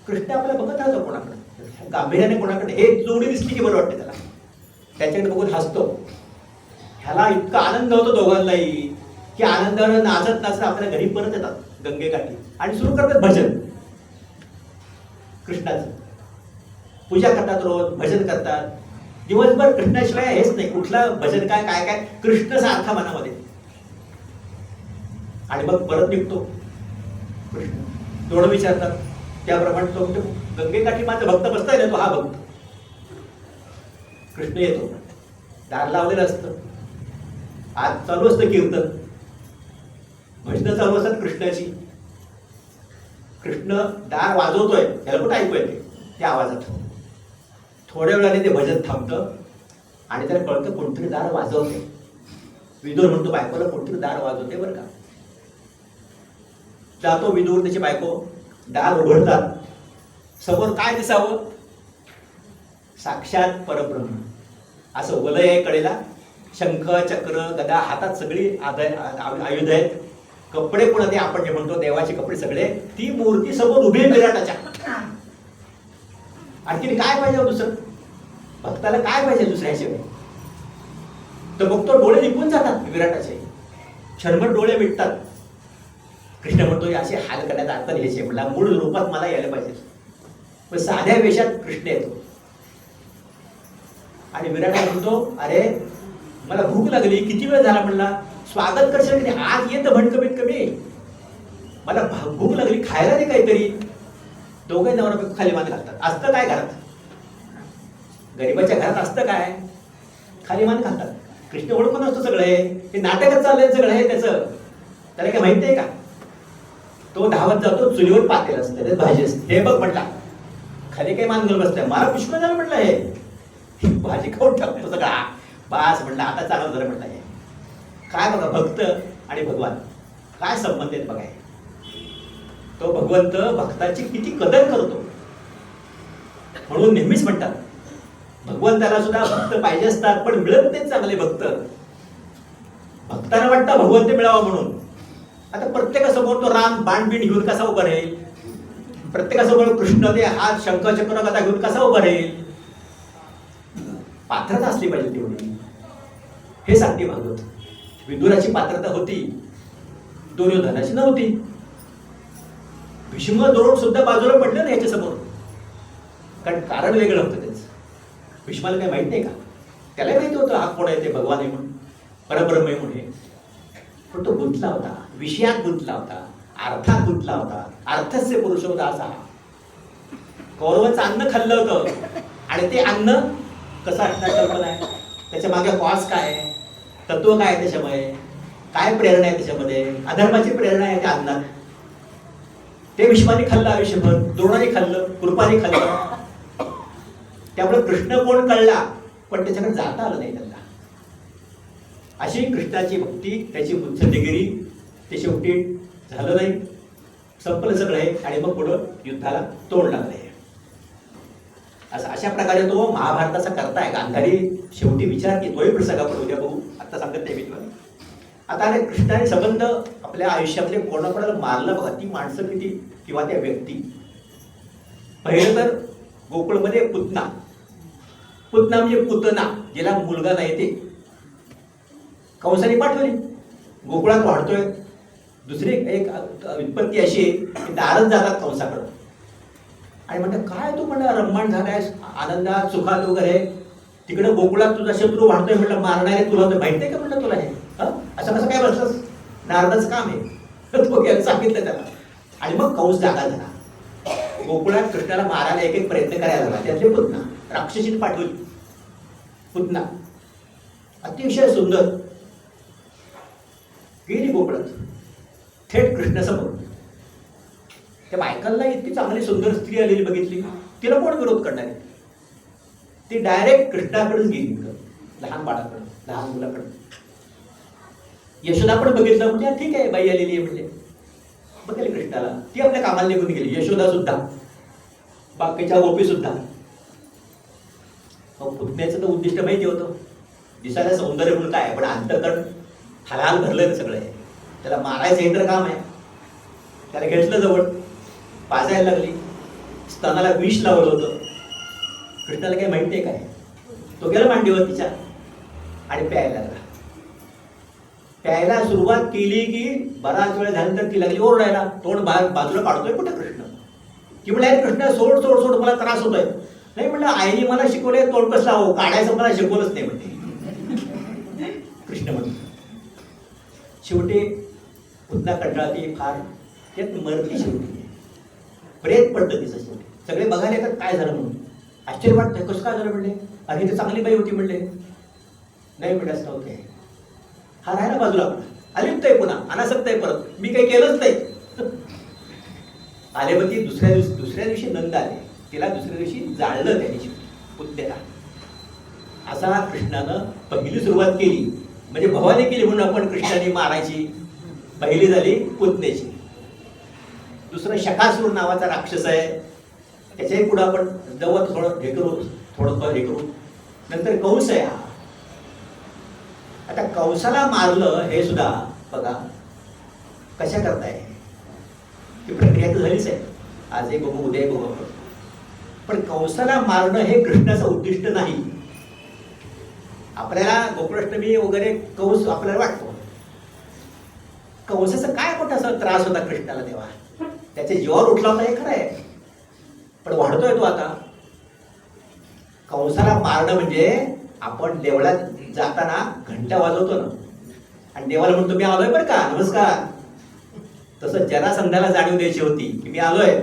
कृष्ण आपल्याला बघत राहतो कोणाकडे, गांभीर्याने कोणाकडे. हे जोडी दिसली की बरं वाटतं त्याला, त्याच्याकडे बघून हसतो. ह्याला इतका आनंद होतो दोघांनाही की आनंदानं नाचत नाचत आपल्या घरी परत येतात. गंगेकाठी आणि सुरू करतात भजन कृष्णाचं. पूजा करतात, रोज भजन करतात. दिवसभर कृष्णाशिवाय हेच नाही, कुठलं भजन काय काय काय कृष्ण सारखा मनामध्ये. आणि मग परत निघतो कृष्ण. थोडं विचारतात त्याप्रमाणे तो म्हणतो गंगेकाठी माझा भक्त बसताय ना, तो हा भक्त. कृष्ण येतो, दार लावलेलं असतं, आज चालू असतं कीर्तन, भजनं चालू असतात कृष्णाची. कृष्ण दार वाजवतोय, त्याला कुठं ऐकू येते त्या आवाजात. थोड्या वेळाने ते भजन थांबतं आणि त्याला कळतं कोणतरी दार वाजवते. विदुर म्हणतो बायकोला कोणतरी दार वाजवते बरं का. जातो विदुर, त्याची बायको, दार उघडतात. समोर काय दिसावं? साक्षात परब्रह्म. असं वलय आहे कडेला, शंख चक्र गदा, हातात सगळी आयुध आहेत, कपडे पण ते आपण जे म्हणतो देवाचे कपडे सगळे, ती मूर्ती समोर उभी आहे विराटाच्या. आणखी काय पाहिजे दुसरं? भक्ताला काय पाहिजे दुसऱ्याशिवाय? तर बघतो डोळे निघून जातात विराटाचे, क्षणभर डोळे मिटतात. कृष्ण म्हणतो असे हाल करण्याचा अर्थ घ्यायचे, म्हणला मूळ रूपात मला यायला पाहिजे. पण साध्या वेशात कृष्ण येतो आणि विराट म्हणतो अरे मला भूक लागली, किती वेळ झाला, म्हणला स्वागत करशील की नाही, आज येतं म्हण कमीत कमी, मला भूक लागली, खायला दे काहीतरी. दोघे नवरा बायको खाली मान घालतात. असतं काय घरात? गरीबाच्या घरात असतं काय? खाली मान घालतात. कृष्ण ओळखून असतो सगळं हे नाटकच चाललंय सगळं हे त्याचं, त्याला काय माहिती आहे का? तो धावत जातो, चुलीवर पातेल असतं, भाजी असते, हे बघ म्हटला, खाली काही मान घालून बसलाय, मला पुष्कळ झालं म्हटलं, हे भाजी खाऊन टाकतो सगळा, बास म्हटलं आता चालू झालं म्हटलं. हे काय बघा, भक्त आणि भगवान काय संबंध आहेत बघा. तो भगवंत भक्ताची किती कदर करतो. म्हणून नेहमीच म्हणतात भगवंताला सुद्धा भक्त पाहिजे असतात, पण मिळत नाही चांगले भक्त. भक्तांना वाटतं भगवंत मिळावा म्हणून. आता प्रत्येकासमोर तो राम बाणबीण घेऊन कसा उभा राहील? प्रत्येकासमोर कृष्ण ते हात शंख चक्र गदा घेऊन कसा उभा राहील? पात्रता असली पाहिजे तेवढी, हे सांगते भागवत. विदुराची पात्रता होती, दुर्योधनाची नव्हती. भीष्म द्रोण सुद्धा बाजूला पडले ना याच्यासमोर, कारण वेगळं होतं त्याचं. भीष्माला काही माहित नाही का? त्याला माहिती होतं हा कोण आहे, ते भगवान आहे म्हणून, परब्रह्म आहे म्हणून. पण तो गुंतला होता, विषयात गुंतला होता, अर्थात गुंतला होता. अर्थस्य पुरुष होता असा. कौरवाचं अन्न खाल्लं होतं आणि ते अन्न कसं असणार कल्पना आहे? त्याच्या मागे कॉज काय आहे, तत्व काय आहे त्याच्यामध्ये, काय प्रेरणा आहे त्याच्यामध्ये? अधर्माची प्रेरणा आहे त्या अन्नात. ते भीष्माने खाल्लं आयुष्यभर, द्रोणाने खाल्लं, कृपाने खाल्लं. त्यामुळे कृष्ण कोण कळला, पण त्याच्याकडे जाता आलं नाही त्यांना. अशी कृष्णाची भक्ती, त्याची बुद्धगिरी, ते शेवटी झालं नाही, संपलं सगळं आहे. आणि मग पुढं युद्धाला तोंड लागलंय. असं अशा प्रकारे तो महाभारताचा करताय. गांधारी शेवटी विचार की तोही प्रसंग आपण उद्या बघू, आता सांगत नाही मी तुम्हाला. आता अरे कृष्णाने संबंध आपल्या आयुष्यातले कोणाकोणाला मारलं बघा, ती माणसं किती किंवा त्या व्यक्ती. पहिलं तर गोकुळमध्ये पुतना, पुतना म्हणजे पुतना, ज्याला मुलगा नाही ते कंसाने पाठवली, गोकुळात वाढतोय. दुसरी एक उत्पत्ती अशी आहे की नारद जातात कंसाकडं आणि म्हणतात काय तू म्हणलं रम्माण झालायस, आनंदात सुखात वगैरे, तिकडं गोकुळात तुझा शत्रू वाढतोय, म्हटलं मारणारे तुला तर माहित नाही का म्हटलं तुला हे, असं कसं काय बसलंस? नारदाचं काम आहे. तो गेला सांगितलं त्याला. आणि मग कंस जागा झाला. गोकुळात कृष्णाला मारायला एक एक प्रयत्न करायला लागला. त्यातले पुतना राक्षसीने पाठवली. पुतना अतिशय सुंदर गेली गोकुळात, थेट कृष्णासमोर. त्या बायकांना इतकी चांगली सुंदर स्त्री आलेली बघितली, तिला कोण विरोध करणार आहे? ती डायरेक्ट कृष्णाकडेच गेली, लहान बाळाकडं, लहान मुलाकडं. यशोदा पण बघितलं, म्हणजे ठीक आहे बाई आलेली आहे म्हणजे बघेल कृष्णाला. ती आपल्या कामाला निघून गेली, यशोदा सुद्धा, बाकीच्या गोपी सुद्धा. मग पुतण्याचं तर उद्दिष्ट माहिती होतं, दिसायला सौंदर्य म्हणून काय, पण अंतकरण हलाल भरलं सगळं आहे. त्याला मारायचं हे तर काम आहे. त्याला घेतलं जवळ, पाजायला लागली, स्तनाला विष लावलं होतं. कृष्णाला काही माहिती आहे काय? तो गेला मांडीवर तिच्या आणि प्यायला लागला. प्यायला सुरुवात केली की बराच वेळ झाल्यानंतर ती लागली ओरडायला, तोंड बाजूला काढतोय कुठे कृष्ण. की म्हणलं कृष्ण सोड सोड सोड, मला त्रास होतोय. नाही म्हणलं आईने मला शिकवलंय तोंड कसं लावू, काढायचं मला शिकवलंच नाही म्हणते कृष्ण म्हणतो. शेवटी पुन्हा कंटाळती फार, त्यात मरती शेवटी, प्रेत पडतं तिचं शेवटी. सगळे बघायला येतात काय झालं म्हणून, आश्चर्य वाटतंय कसं काय झालं म्हणले. अरे ते चांगली बाई होती म्हणले. नाही म्हणल्यास नव्हते, हा राहायला बाजूला अलिप्त आहे, पुन्हा अनासक्त आहे, परत मी काही केलंच नाही. आले मग ती दुसऱ्या दिवशी नंद आले, तिला दुसऱ्या दिवशी जाळलं त्यांनी पुतण्याला. असा कृष्णानं पहिली सुरुवात केली, म्हणजे भवानी केली म्हणून आपण कृष्णाने मारायची. पहिली झाली पुतण्याची. दुसरं शकासूर नावाचा राक्षस आहे, त्याच्याही पुढे आपण जवळ थोडं हे करू, थोडं हे करू. नंतर कंस आहे हा. आता कंसाला मारलं हे सुद्धा बघा कशा करताय, ही प्रक्रिया तर झालीच आहे, आज एक बघू उद्या बघू. पण कंसाला मारणं हे कृष्णाचं उद्दिष्ट नाही. आपल्याला गोकुळाष्टमी वगैरे कंस आपल्याला वाटतो, कंसाचा काय मोठा त्रास होता कृष्णाला तेव्हा, त्याच्या जीवावर उठला होता हे खरं आहे. पण वाढतोय तो आता. कंसाला मारणं म्हणजे आपण देवळात जाताना घंटा वाजवतो ना, आणि देवाला म्हणतो मी आलोय बरं का, नमस्कार. तसं जरासंधाला जाणीव द्यायची होती की मी आलोय,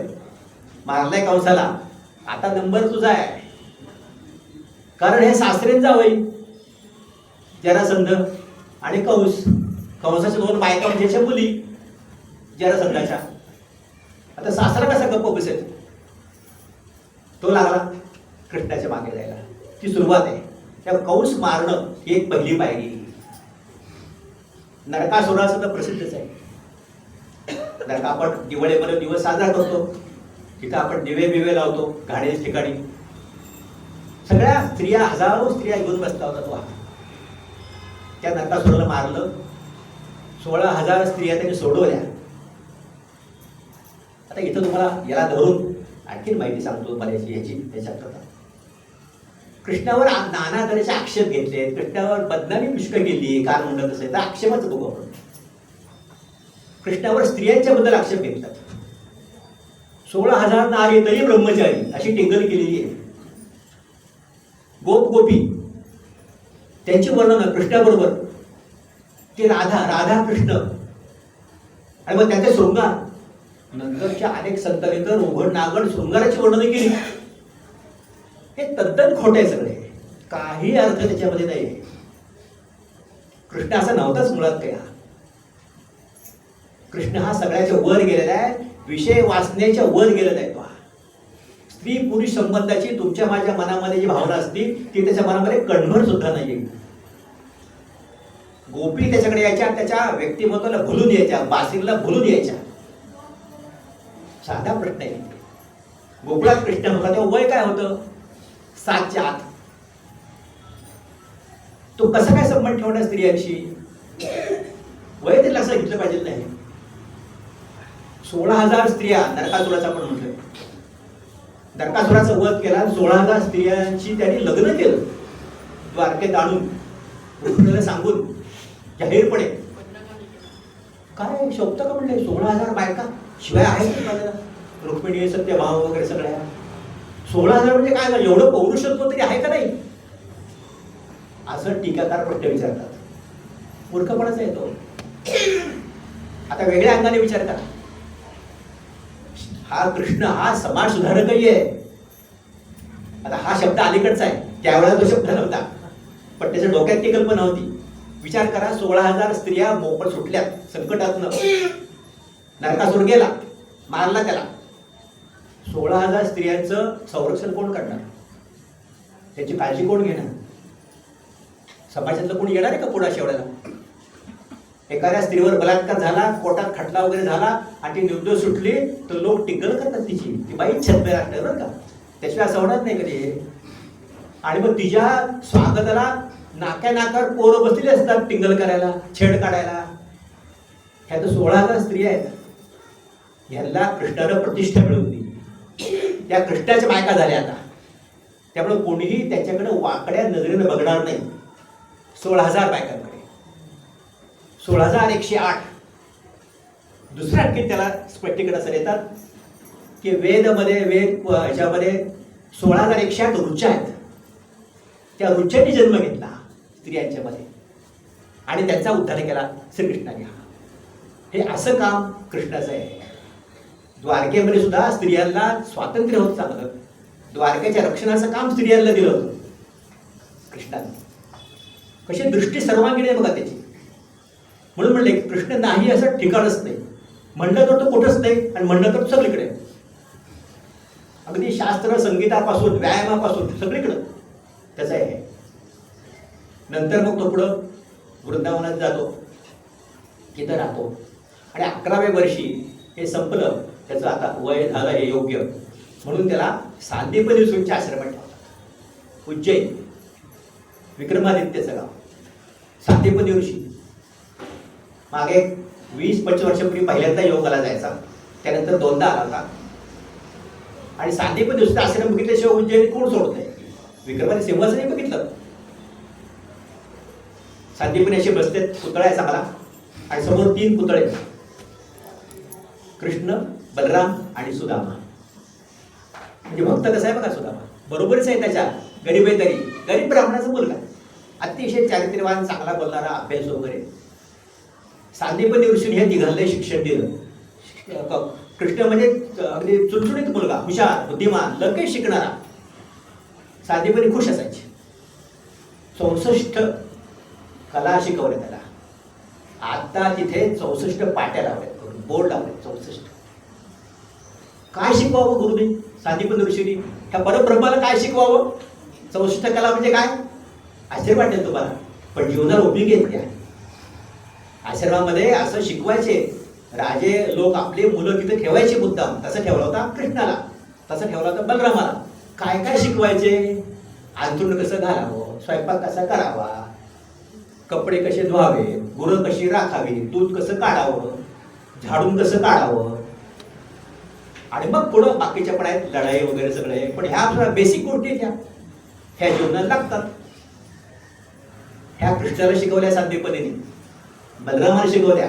मारलाय कंसाला, आता नंबर तुझा आहे. कारण हे सासरेन जावई जरासंध आणि कंस, कंसाच्या 2 बायका म्हणजे मुली जरासंधाच्या. आता सासरा कसा गप्प बसेल, तो लागला कृष्णाच्या मागे जायला. ती सुरुवात आहे. त्या कंस मारणं ही एक पहिली पायरी. नरकासुराचं तर प्रसिद्धच आहे. नरक आपण दिवाळीमध्ये दिवस साजरा करतो, तिथं आपण दिवे बिवे लावतो घाणेच ठिकाणी. सगळ्या स्त्रिया, हजारो स्त्रिया घेऊन बसला होता तो. त्या नरकासुराला मारलं, 16,000 स्त्रिया त्यांनी सोडवल्या. आता इथं तुम्हाला याला धरून आणखीन माहिती सांगतो बऱ्याची ह्याची. त्याच्यात कृष्णावर नाना तऱ्हेचे आक्षेप घेतले, कृष्णावर बदनामी पुष्कळ केली, कारण म्हणत असेल तर आक्षेपच बघू आपण. कृष्णावर स्त्रियांच्या बद्दल आक्षेप घेततात. 16,000 नारी तरी ब्रह्मचारी अशी टिंगल केलेली आहे. गोप गोपी त्यांची वर्णन कृष्णाबरोबर, ते राधा कृष्ण, आणि मग त्यांचे शृंगार. नंतरच्या अनेक संतांनी तर उघड नागड शृंगाराची वर्णन केली. हे तद्दन खोटे आहे सगळे, काही अर्थ त्याच्यामध्ये नाही. कृष्ण असा नव्हताच मुळात काय. कृष्ण हा सगळ्याच्या वर गेलेला आहे, विषय वाचण्याच्या वर गेलेला आहे. तो स्त्री पुरुष संबंधाची तुमच्या माझ्या मनामध्ये जी भावना असती ती त्याच्या मनामध्ये कणभर सुद्धा नाहीये. गोपी त्याच्याकडे यायच्या, त्याच्या व्यक्तिमत्वाला भुलून यायच्या, बासिरला भुलून यायच्या. साधा प्रश्न आहे. गोकुळात कृष्ण होता तेव्हा वय काय होतं, 7च्या आत. तो कसा काय संबंध ठेवणार स्त्रियांशी, वय ते लक्षात घेतलं पाहिजे नाही. 16,000 स्त्रिया नरकासुराचा आपण म्हटलं, नरकासुराचा वध केला. 16,000 स्त्रियांची त्यांनी लग्न केलं द्वारकेत आणून, रुक्मिणीला सांगून जाहीरपणे. काय शोभतं का म्हणले, 16,000 बायका शिवाय आहेत का, रुक्मिणी सत्यभाव वगैरे सगळ्या. 16,000 म्हणजे काय झालं, एवढं पौरुषत्व तरी आहे का नाही, असं टीकाकार प्रश्न विचारतात. मूर्खपणाचा येतो. आता वेगळ्या अंगाने विचार करा. हा कृष्ण हा समाज सुधारकही आहे. आता हा शब्द अलीकडचा आहे, त्यावेळेला तो शब्द नव्हता, पण त्याच्या डोक्यात ती कल्पना होती. विचार करा, 16,000 स्त्रिया मोकळ सुटल्या संकटातनं. नरकासुर गेला, मारला त्याला. 16,000 स्त्रियांचं संरक्षण कोण करणार, त्याची काळजी कोण घेणार, समाजातलं कोणी येणार आहे का पुढे शेवड्याला. एखाद्या स्त्रीवर बलात्कार झाला, कोर्टात खटला वगैरे झाला आणि ती निर्दोष सुटली तर लोक टिंगल करतात तिची, ती बाईच छद्मे असणार बरं का, त्याशिवाय असं होणार नाही कधी. आणि मग तिच्या स्वागताला नाक्यावर पोरं बसलेली असतात टिंगल करायला, छेड काढायला. ह्या तर 16,000 स्त्रिया आहेत. ह्याला कृष्णानं प्रतिष्ठा मिळवली, त्या कृष्णाच्या बायका झाल्या आता. त्यामुळे कोणीही त्याच्याकडे वाकड्या नजरेनं बघणार नाही. 16,000 बायकांकडे 16,108. दुसऱ्या आणखी त्याला स्पष्टीकरण असं देतात की वेदमध्ये ह्याच्यामध्ये 16,108 ऋचा आहेत. त्या ऋचांनी जन्म घेतला स्त्रियांच्या मध्ये आणि त्यांचा उद्धार केला श्रीकृष्णाने. हे असं काम कृष्णाचं आहे. द्वारकेमध्ये सुद्धा स्त्रियांना स्वातंत्र्य होत चाललं. द्वारकेच्या रक्षणाचं काम स्त्रियांना दिलं होतं कृष्णाने. कशी दृष्टी सर्वांगीण आहे बघा त्याची. म्हणून म्हणले कृष्ण नाही असं ठिकाणच नाही. म्हणलं तर तो कुठंच नाही आणि म्हणलं तर सगळीकडे. अगदी शास्त्र संगीतापासून व्यायामापासून सगळीकडं त्याचं आहे. नंतर मग तो पुढं वृंदावनात जातो, तिथं राहतो आणि 11व्या वर्षी हे संपलं. त्याचं आता वय झालं हे योग्य म्हणून त्याला सांदीपनी ऋषींच्या आश्रमात ठेवतात. उज्जैन विक्रमादित्यचं गाव सांदीपनी ऋषी. मागे 20-25 वर्षापूर्वी पहिल्यांदा योगाला जायचा, त्यानंतर 2दा आला होता. आणि सांदीपनी ऋषीचा आश्रम बघितल्याशिवाय उज्जैन कोण सोडत नाही. विक्रमादित्य सिंहासनही बघितलं. सांदीपनी असे बसलेत, पुतळा आहे चांगला आणि समोर 3 पुतळे, कृष्ण, बलराम आणि सुदामा. म्हणजे भक्त कसा आहे बघा सुदामा, बरोबरच आहे त्याच्या. गरीब आहे तरी, गरीब ब्राह्मणाचा मुलगा, अतिशय चारित्र्यवान, चांगला बोलणारा, अभ्यास वगैरे. सांदीपनी ऋषीने हे तिघांना शिक्षण दिलं. कृष्ण म्हणजे अगदी चुणचुणीत मुलगा, हुशार, बुद्धिमान, लगेच शिकणारा. सांदीपनी खुश असायचे. 64 कला शिकवल्या त्याला. आता तिथे 64 पाट्या लावल्यात, बोर्ड लावले 64. काय शिकवावं गुरुनी सांदीपनी ऋषींनी? ह्या परब्रह्माला काय शिकवावं? 64 कला म्हणजे काय? आश्चर्य वाटेल तुम्हाला, पण जीवनाला उपयोगी आहेत त्या. आश्रमामध्ये असं शिकवायचे राजे लोक, आपले मुलं तिथे ठेवायचे मुद्दाम. तसं ठेवला होता कृष्णाला, तसं ठेवला होता बलरामाला. काय काय शिकवायचे? अंथरूण कसं घालावं, स्वयंपाक कसा करावा, कपडे कसे धुवावे, गुरं कशी राखावी, दूध कसं काढावं, झाडून कसं काढावं. आणि मग पुढं बाकीच्या पण आहेत, लढाई वगैरे सगळे. पण ह्या बेसिक गोष्टी ह्या जीवनात लागतात. ह्या कृष्णाला शिकवल्या सांदीपनीने, बलरामाला शिकवल्या,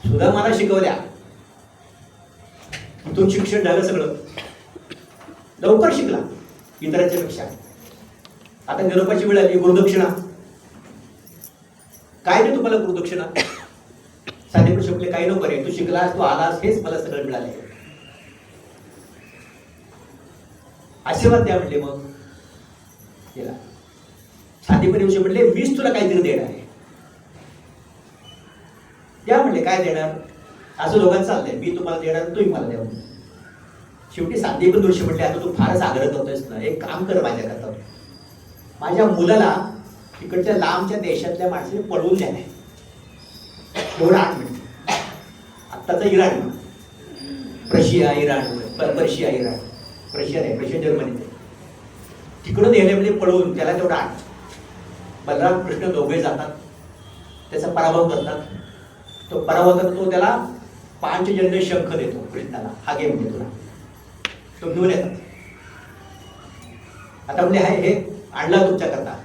सुदामाला शिकवल्या. इथून शिक्षण झालं सगळं. लवकर शिकला इतरांच्या पेक्षा. आता निरोपाची वेळ आली. गुरुदक्षिणा काय नाही तुम्हाला गुरुदक्षिणा? सांदीपनी शिकले काही नको रे, तू शिकलास, तू आलास, हेच मला सगळं मिळाले. आशीर्वाद द्या म्हणले. मग केला. सांदीपनी ऋषी म्हणले मीच तुला काहीतरी देणार आहे. द्या म्हणले. काय देणार? असं दोघांचं चाललंय, मी तुम्हाला देणार, तुम्ही मला द्या. शेवटी सांदीपनी ऋषी म्हणले आता तू फारच आग्रह करतोयस ना, एक काम कर माझ्याकरता. माझ्या मुलाला तिकडच्या लांबच्या देशातल्या माणसाने पळवून द्यायला. एवढं 8 मिनिट. आत्ताचा Iran, Prussia Iran, Persia Iran, Prussia नाही, प्रशिया जर्मनी, तिकडून नेले म्हणजे पळवून. त्याला तेवढं 8. बलराम कृष्ण दोघे जातात, त्याचा पराभव करतात. तो पराभव करतो, त्याला 5 जन्य शंख देतो कृष्णाला, हा घे म्हणजे तुला. तो घेऊन येतात. आता म्हणजे हे आणला तुमच्याकरता.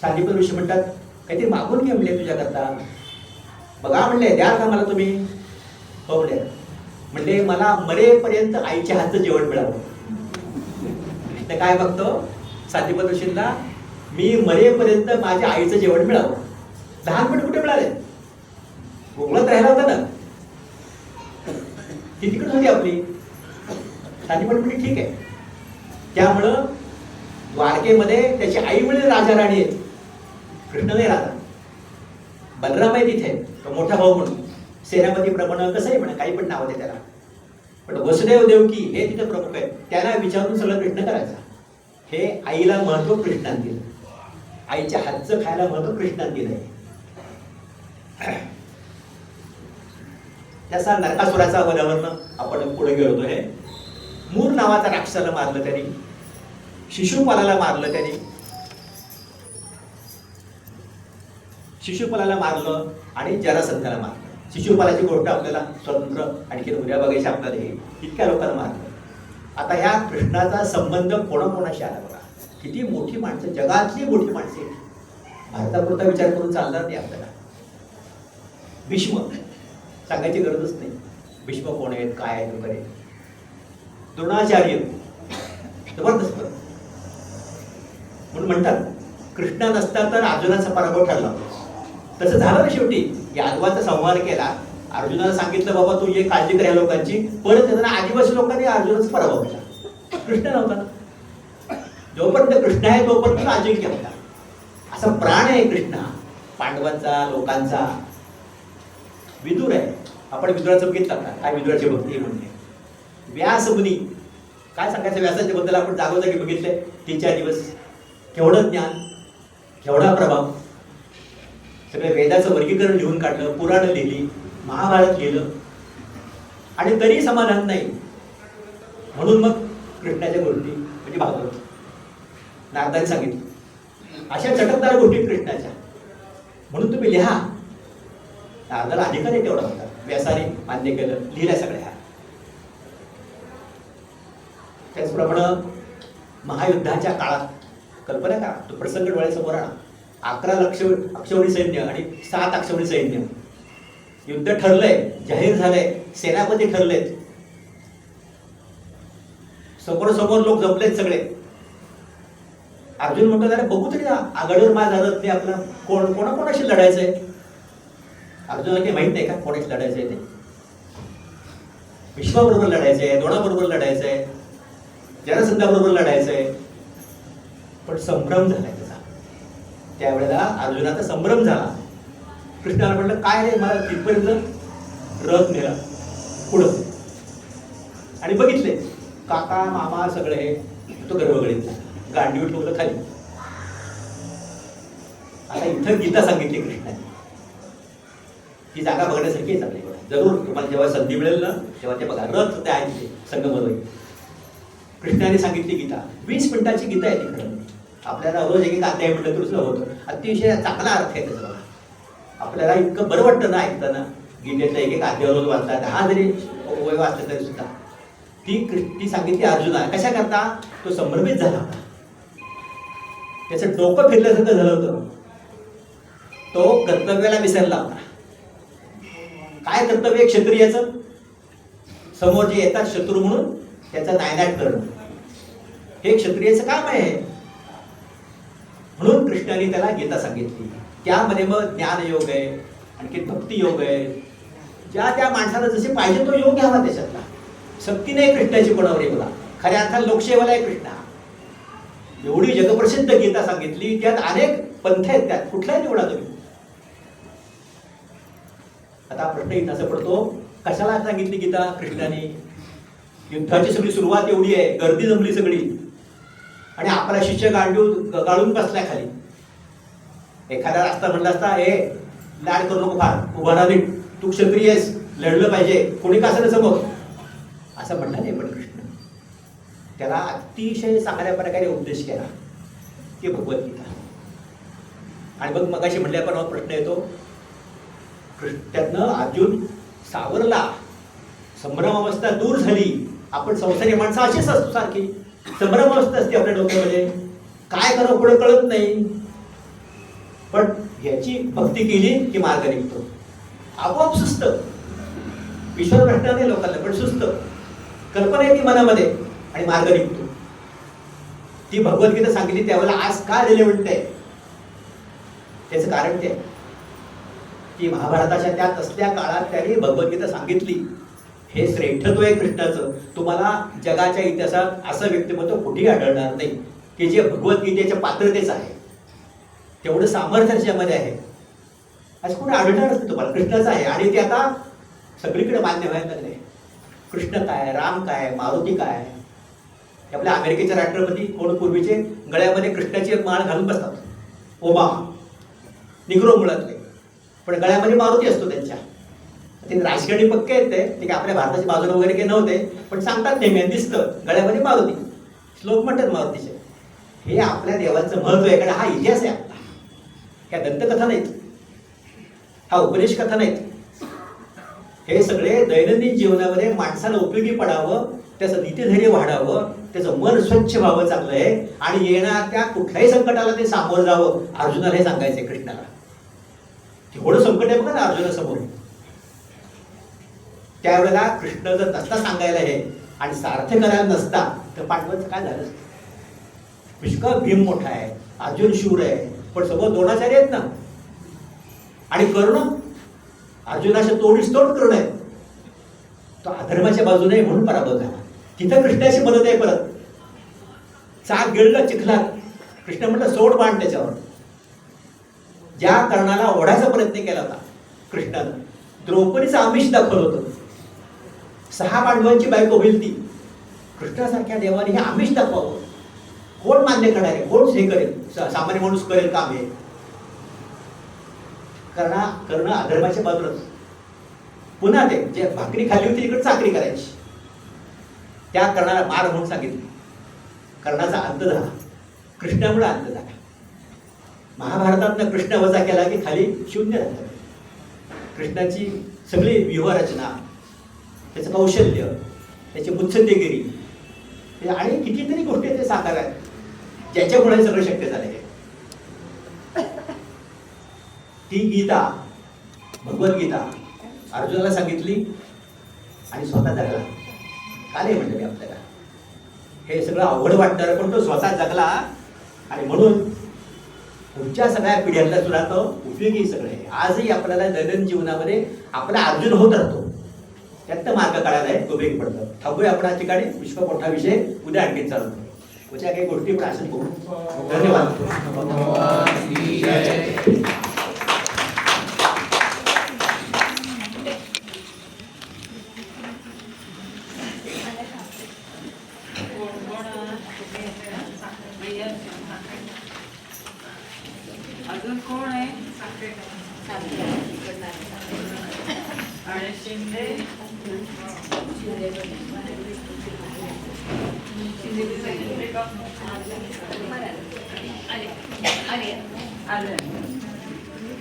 सांदीपनी ऋषी म्हणतात काहीतरी मागून घे म्हणले तुझ्याकरता. बघा म्हणले, द्या का मला तुम्ही? हो म्हणले. म्हणले मला मरेपर्यंत आईच्या हातचं जेवण मिळावं. कृष्ण काय बघतो सांदीपनी ऋषींना? मी मरेपर्यंत माझ्या आईचं जेवण मिळावं. लहानपणी कुठे मिळाले? गोकुळात राहिला होता ना, ती तिकडे होती आपली. सांदीपनी म्हणजे ठीक आहे. त्यामुळं द्वारकेमध्ये त्याची आई म्हणजे राजा राणी आहेत, कृष्ण नाही राजा. बलराम आहे तिथे, तो मोठा भाऊ म्हणून, सेनापती प्रमाण कसंही म्हणा, काही पण नाव आहे त्याला. पण वसुदेव देवकी हे तिथे प्रमुख आहेत. त्यांना विचारून सगळं कृष्ण करायचा. हे आईला महत्व कृष्णाने दिलं, आईच्या हातचं खायला महत्व कृष्णाने दिलंय. त्याचा नरकासुराचा वधावरनं आपण पुढे गेलो. हे मूर नावाचा राक्षसाला मारलं त्यांनी, शिशुपालाला मारलं त्यांनी. शिशुपालाला मारलं आणि जरासंधाला मारलं. शिशुपालाची गोष्ट आपल्याला स्वतंत्र आणखी उद्या बघायची आपल्याला. हे इतक्या लोकांना मारलं. आता ह्या कृष्णाचा संबंध कोणाकोणाशी आला बघा. किती मोठी माणसं, जगातली मोठी माणसे. भारतापुरता विचार करून चालणार नाही आपल्याला. भीष्म सांगायची गरजच नाही. भीष्म कोण आहेत, काय आहेत वगैरे. द्रोणाचार्य जबरदस्त. म्हणून म्हणतात कृष्णा नसता तर अर्जुनाचा पराभव ठरला. तसं झालं ना शेवटी. यादवाचा संहार केला. अर्जुनाला सांगितलं बाबा तू ये काळजी कर या लोकांची. परत येताना आदिवासी लोकांनी अर्जुनाचा पराभव केला. कृष्ण नव्हता. जोपर्यंत कृष्ण आहे तोपर्यंत अजिंक्य होता. असा प्राण आहे कृष्ण पांडवांचा, लोकांचा. विदुर आहे. आपण विदुराचं बघितलं का काय विदुराची भक्ती म्हणते. व्यास मुनी काय सांगायचं व्यासाच्या बद्दल आपण जागोजागी बघितले. 3-4 दिवस केवढं ज्ञान, केवढा प्रभाव. सगळे वेदाचं वर्गीकरण लिहून काढलं, पुराणं लिहिली, महाभारत लिहिलं आणि तरी समाधान नाही. म्हणून मग कृष्णाच्या गोष्टी म्हणजे भागवत नारदाने सांगितलं अशा चटकदार गोष्टी कृष्णाच्या. म्हणून तुम्ही लिहा. नारदाला अधिकार आहे तेवढा होता. व्यासाने मान्य केलं, लिहिल्या सगळ्या. त्याचप्रमाणे महायुद्धाच्या काळात कल्पना करा, तो प्रसंग डोळ्यासमोर आणा. 11 अक्षौणी सैन्य आणि 7 अक्षौणी सैन्य. युद्ध ठरलंय, जाहीर झालंय, सेनापती ठरलेत, समोर लोक जमलेत सगळे. अर्जुन म्हणतो अरे बघू तरी आघाडीवर माझा रथ नाही आपला. कोणाशी लढायचंय. अर्जुनाला काही माहित नाही का कोणाशी लढायचंय ते. विश्वाबरोबर लढायचंय, द्रोणाबरोबर लढायचंय, जरासंधाबरोबर लढायचंय. पण संभ्रम झालाय त्याचा. त्यावेळेला अर्जुनाचा संभ्रम झाला. कृष्णाला म्हटलं काय रे मला तिथपर्यंत रथ नेला पुढं. आणि बघितले काका मामा सगळे तो गर्भगडीतला गांडीवर ठेवलं खाली. आता इथं गीता सांगितली कृष्णाने. ती जागा बघण्यासारखी आहे चांगली. जरूर तुम्हाला जेव्हा संधी मिळेल ना तेव्हा ते बघा. रथ ते आहे तिथे संगमरवरी. कृष्णाने सांगितली गीता. 20 मिनिटाची गीता आहे ती. खरं आपल्याला रोज एक अध्याय म्हटलं तरी सुद्धा होतं. अतिशय चांगला अर्थ आहे त्याचा. आपल्याला इतकं बरं वाटतं ना ऐकताना. गीतेतला एक अध्याय रोज वाचला 10 जरी वय वाचलं तरी सुद्धा. ती सांगितली अर्जुना. कशा करता तो संभ्रमित झाला होता. त्याचं डोकं फिरल्यासारखं झालं होतं. तो कर्तव्याला विसरला होता. काय कर्तव्य क्षत्रियाचं. समोर जे येतात शत्रू म्हणून त्याचा नायनाट करणं हे क्षत्रियाचं काम आहे. म्हणून कृष्णाने त्याला गीता सांगितली. त्यामध्ये मग ज्ञानयोग आहे, आणखी भक्ती योग आहे. ज्या त्या माणसाला जसे पाहिजे तो योग घ्यावा त्याच्यातला. सक्ती नाही कृष्णाची कोणावर बघा. खऱ्या अर्थात लोकसेवाला आहे कृष्णा. एवढी जगप्रसिद्ध गीता सांगितली. त्यात अनेक पंथ आहेत. त्यात कुठलाही निवडा तुम्ही. आता प्रश्न इथं असं पडतो कशाला सांगितली गीता कृष्णाने. युद्धाची सगळी सुरुवात एवढी आहे, गर्दी जमली सगळी आणि आपला शिष्य गाळून बसलाय खाली. एखादा रस्ता म्हणला असता हे लाड करू नको फार, उभा राहा नीट, तू क्षत्रिय आहेस, लढलं पाहिजे, कोणी कसं समोर असं म्हणलं नाही. पण कृष्ण त्याला अतिशय चांगल्या प्रकारे उपदेश केला की भगवद्गीता. आणि मग मगाशी म्हटल्याप्रमाणे प्रश्न येतो त्यातनं अर्जुन सावरला. संभ्रमावस्था दूर झाली. आपण संसारी माणसं अशीच असतो सारखी. संभ्रमावस्था असते आपल्या डोक्यामध्ये. काय करावं पुढे कळत नाही. पण याची भक्ती केली की मार्ग निघतो. आपोआप सुस्त. विश्वास भ्रष्ट नाही लोकांना पण सुस्त. कल्पना येते मनामध्ये आणि मार्ग निघतो. ती भगवद्गीता सांगितली त्यावेळेला आज का रिलेव्हंट आहे त्याचं कारण ते. ती महाभारताच्या त्यात असल्या काळात त्यांनी भगवद्गीता सांगितली. हे श्रेष्ठत्व आहे कृष्णाचं. तुम्हाला जगाच्या इतिहासात असं व्यक्तिमत्व कुठेही आढळणार नाही की जे भगवद्गीतेच्या पात्रतेच आहे. तेवढं सामर्थ्य त्याच्यामध्ये आहे. असं कुठे आढळणार नाही तुम्हाला. कृष्णाचं आहे आणि ते आता सगळीकडे मान्य व्हायला लागले. कृष्ण काय, राम काय, मारुती काय. आपल्या अमेरिकेचे राष्ट्रपती कोण पूर्वीचे गळ्यामध्ये कृष्णाची एक माळ घालून बसतात. ओबामा निग्रो मुळातले पण गळ्यामध्ये मारुती असतो त्यांच्या. ते राजकारणी पक्के आहेत ते काय आपल्या भारताच्या बाजूला वगैरे काही नव्हते पण सांगतात नेहमी दिसतं गळ्यामध्ये मारुती. श्लोक म्हणतात मारुतीचे. हे आपल्या देवाचं महत्व आहे. कारण हा इतिहास आहे आपला. ह्या दंतकथा नाहीत, हा उपदेश कथा नाहीत. हे सगळे दैनंदिन जीवनामध्ये माणसाला उपयोगी पडावं त्याचं नीतिधैर्य वाढावं, त्याचं मन स्वच्छ व्हावं चांगलं आहे आणि येणार त्या कुठल्याही संकटाला ते सामोरं जावं. अर्जुनाला हे सांगायचंय कृष्णाला. एवढं संकट आहे बघा ना अर्जुनासमोर. त्यावेळेला कृष्ण जर नसता सांगायला हे आणि सार्थ करायला नसता तर पांडवांचं काय झालं असतं? पुष्कळ भीम मोठा आहे, अर्जुन शूर आहे, पण सगळं द्रोणाचार्य आहेत ना. आणि कर्ण अर्जुनाच्या तोडीस तोड कर्ण आहे. तो अधर्माच्या बाजूने म्हणून पराभव झाला. तिथं कृष्णाची मदत आहे. परत चाक गिळलं चिखलात, कृष्ण म्हटलं सोड बाण त्याच्यावर. ज्या कर्णाला ओढायचा प्रयत्न केला होता कृष्णानं, द्रौपदीचं आमिष दाखवलं होतं. 6 पांडवांची बायको होईल ती. कृष्णासारख्या देवाने हे आमिष दाखवावं. कोण मान्य करणार आहे? कोण हे करेल? सामान्य माणूस करेल काम हे? कर्ण अधर्माच्या बाजूलाच. पुन्हा ते जे भाकरी खाली होती तिकडे चाकरी करायची. त्या कर्णाला मार म्हणून सांगितलं. कर्णाचा अंत झाला, कृष्णामुळे अंत झाला. महाभारतातनं कृष्ण वजा केला की खाली शून्य राहतं. कृष्णाची सगळी व्यूहरचना, त्याचं कौशल्य, त्याची मुत्सद्देगिरी आणि कितीतरी गोष्टी ते साकार आहेत ज्याच्यामुळे सगळं शक्य झालं आहे. ती गीता, भगवद्गीता अर्जुनाला सांगितली आणि स्वतः जगला. का नाही म्हणलं मी आपल्याला? हे सगळं अवघड वाटणार, पण तो स्वतः जगला आणि म्हणून पुढच्या सगळ्या पिढ्यांना सुद्धा तो उपयोगी सगळं आहे. आजही आपल्याला दैनंदिन जीवनामध्ये आपला अर्जुन होत राहतो. त्यात मार्ग काढायला आहे, तो वेग पडतो. थांबूया आपण या ठिकाणी. विश्व मोठा विषय उद्या आणखी चालू करू. उद्या काही गोष्टी पण असं बघू. धन्यवाद. अजून कोण आहे? आणि शिंदे आले.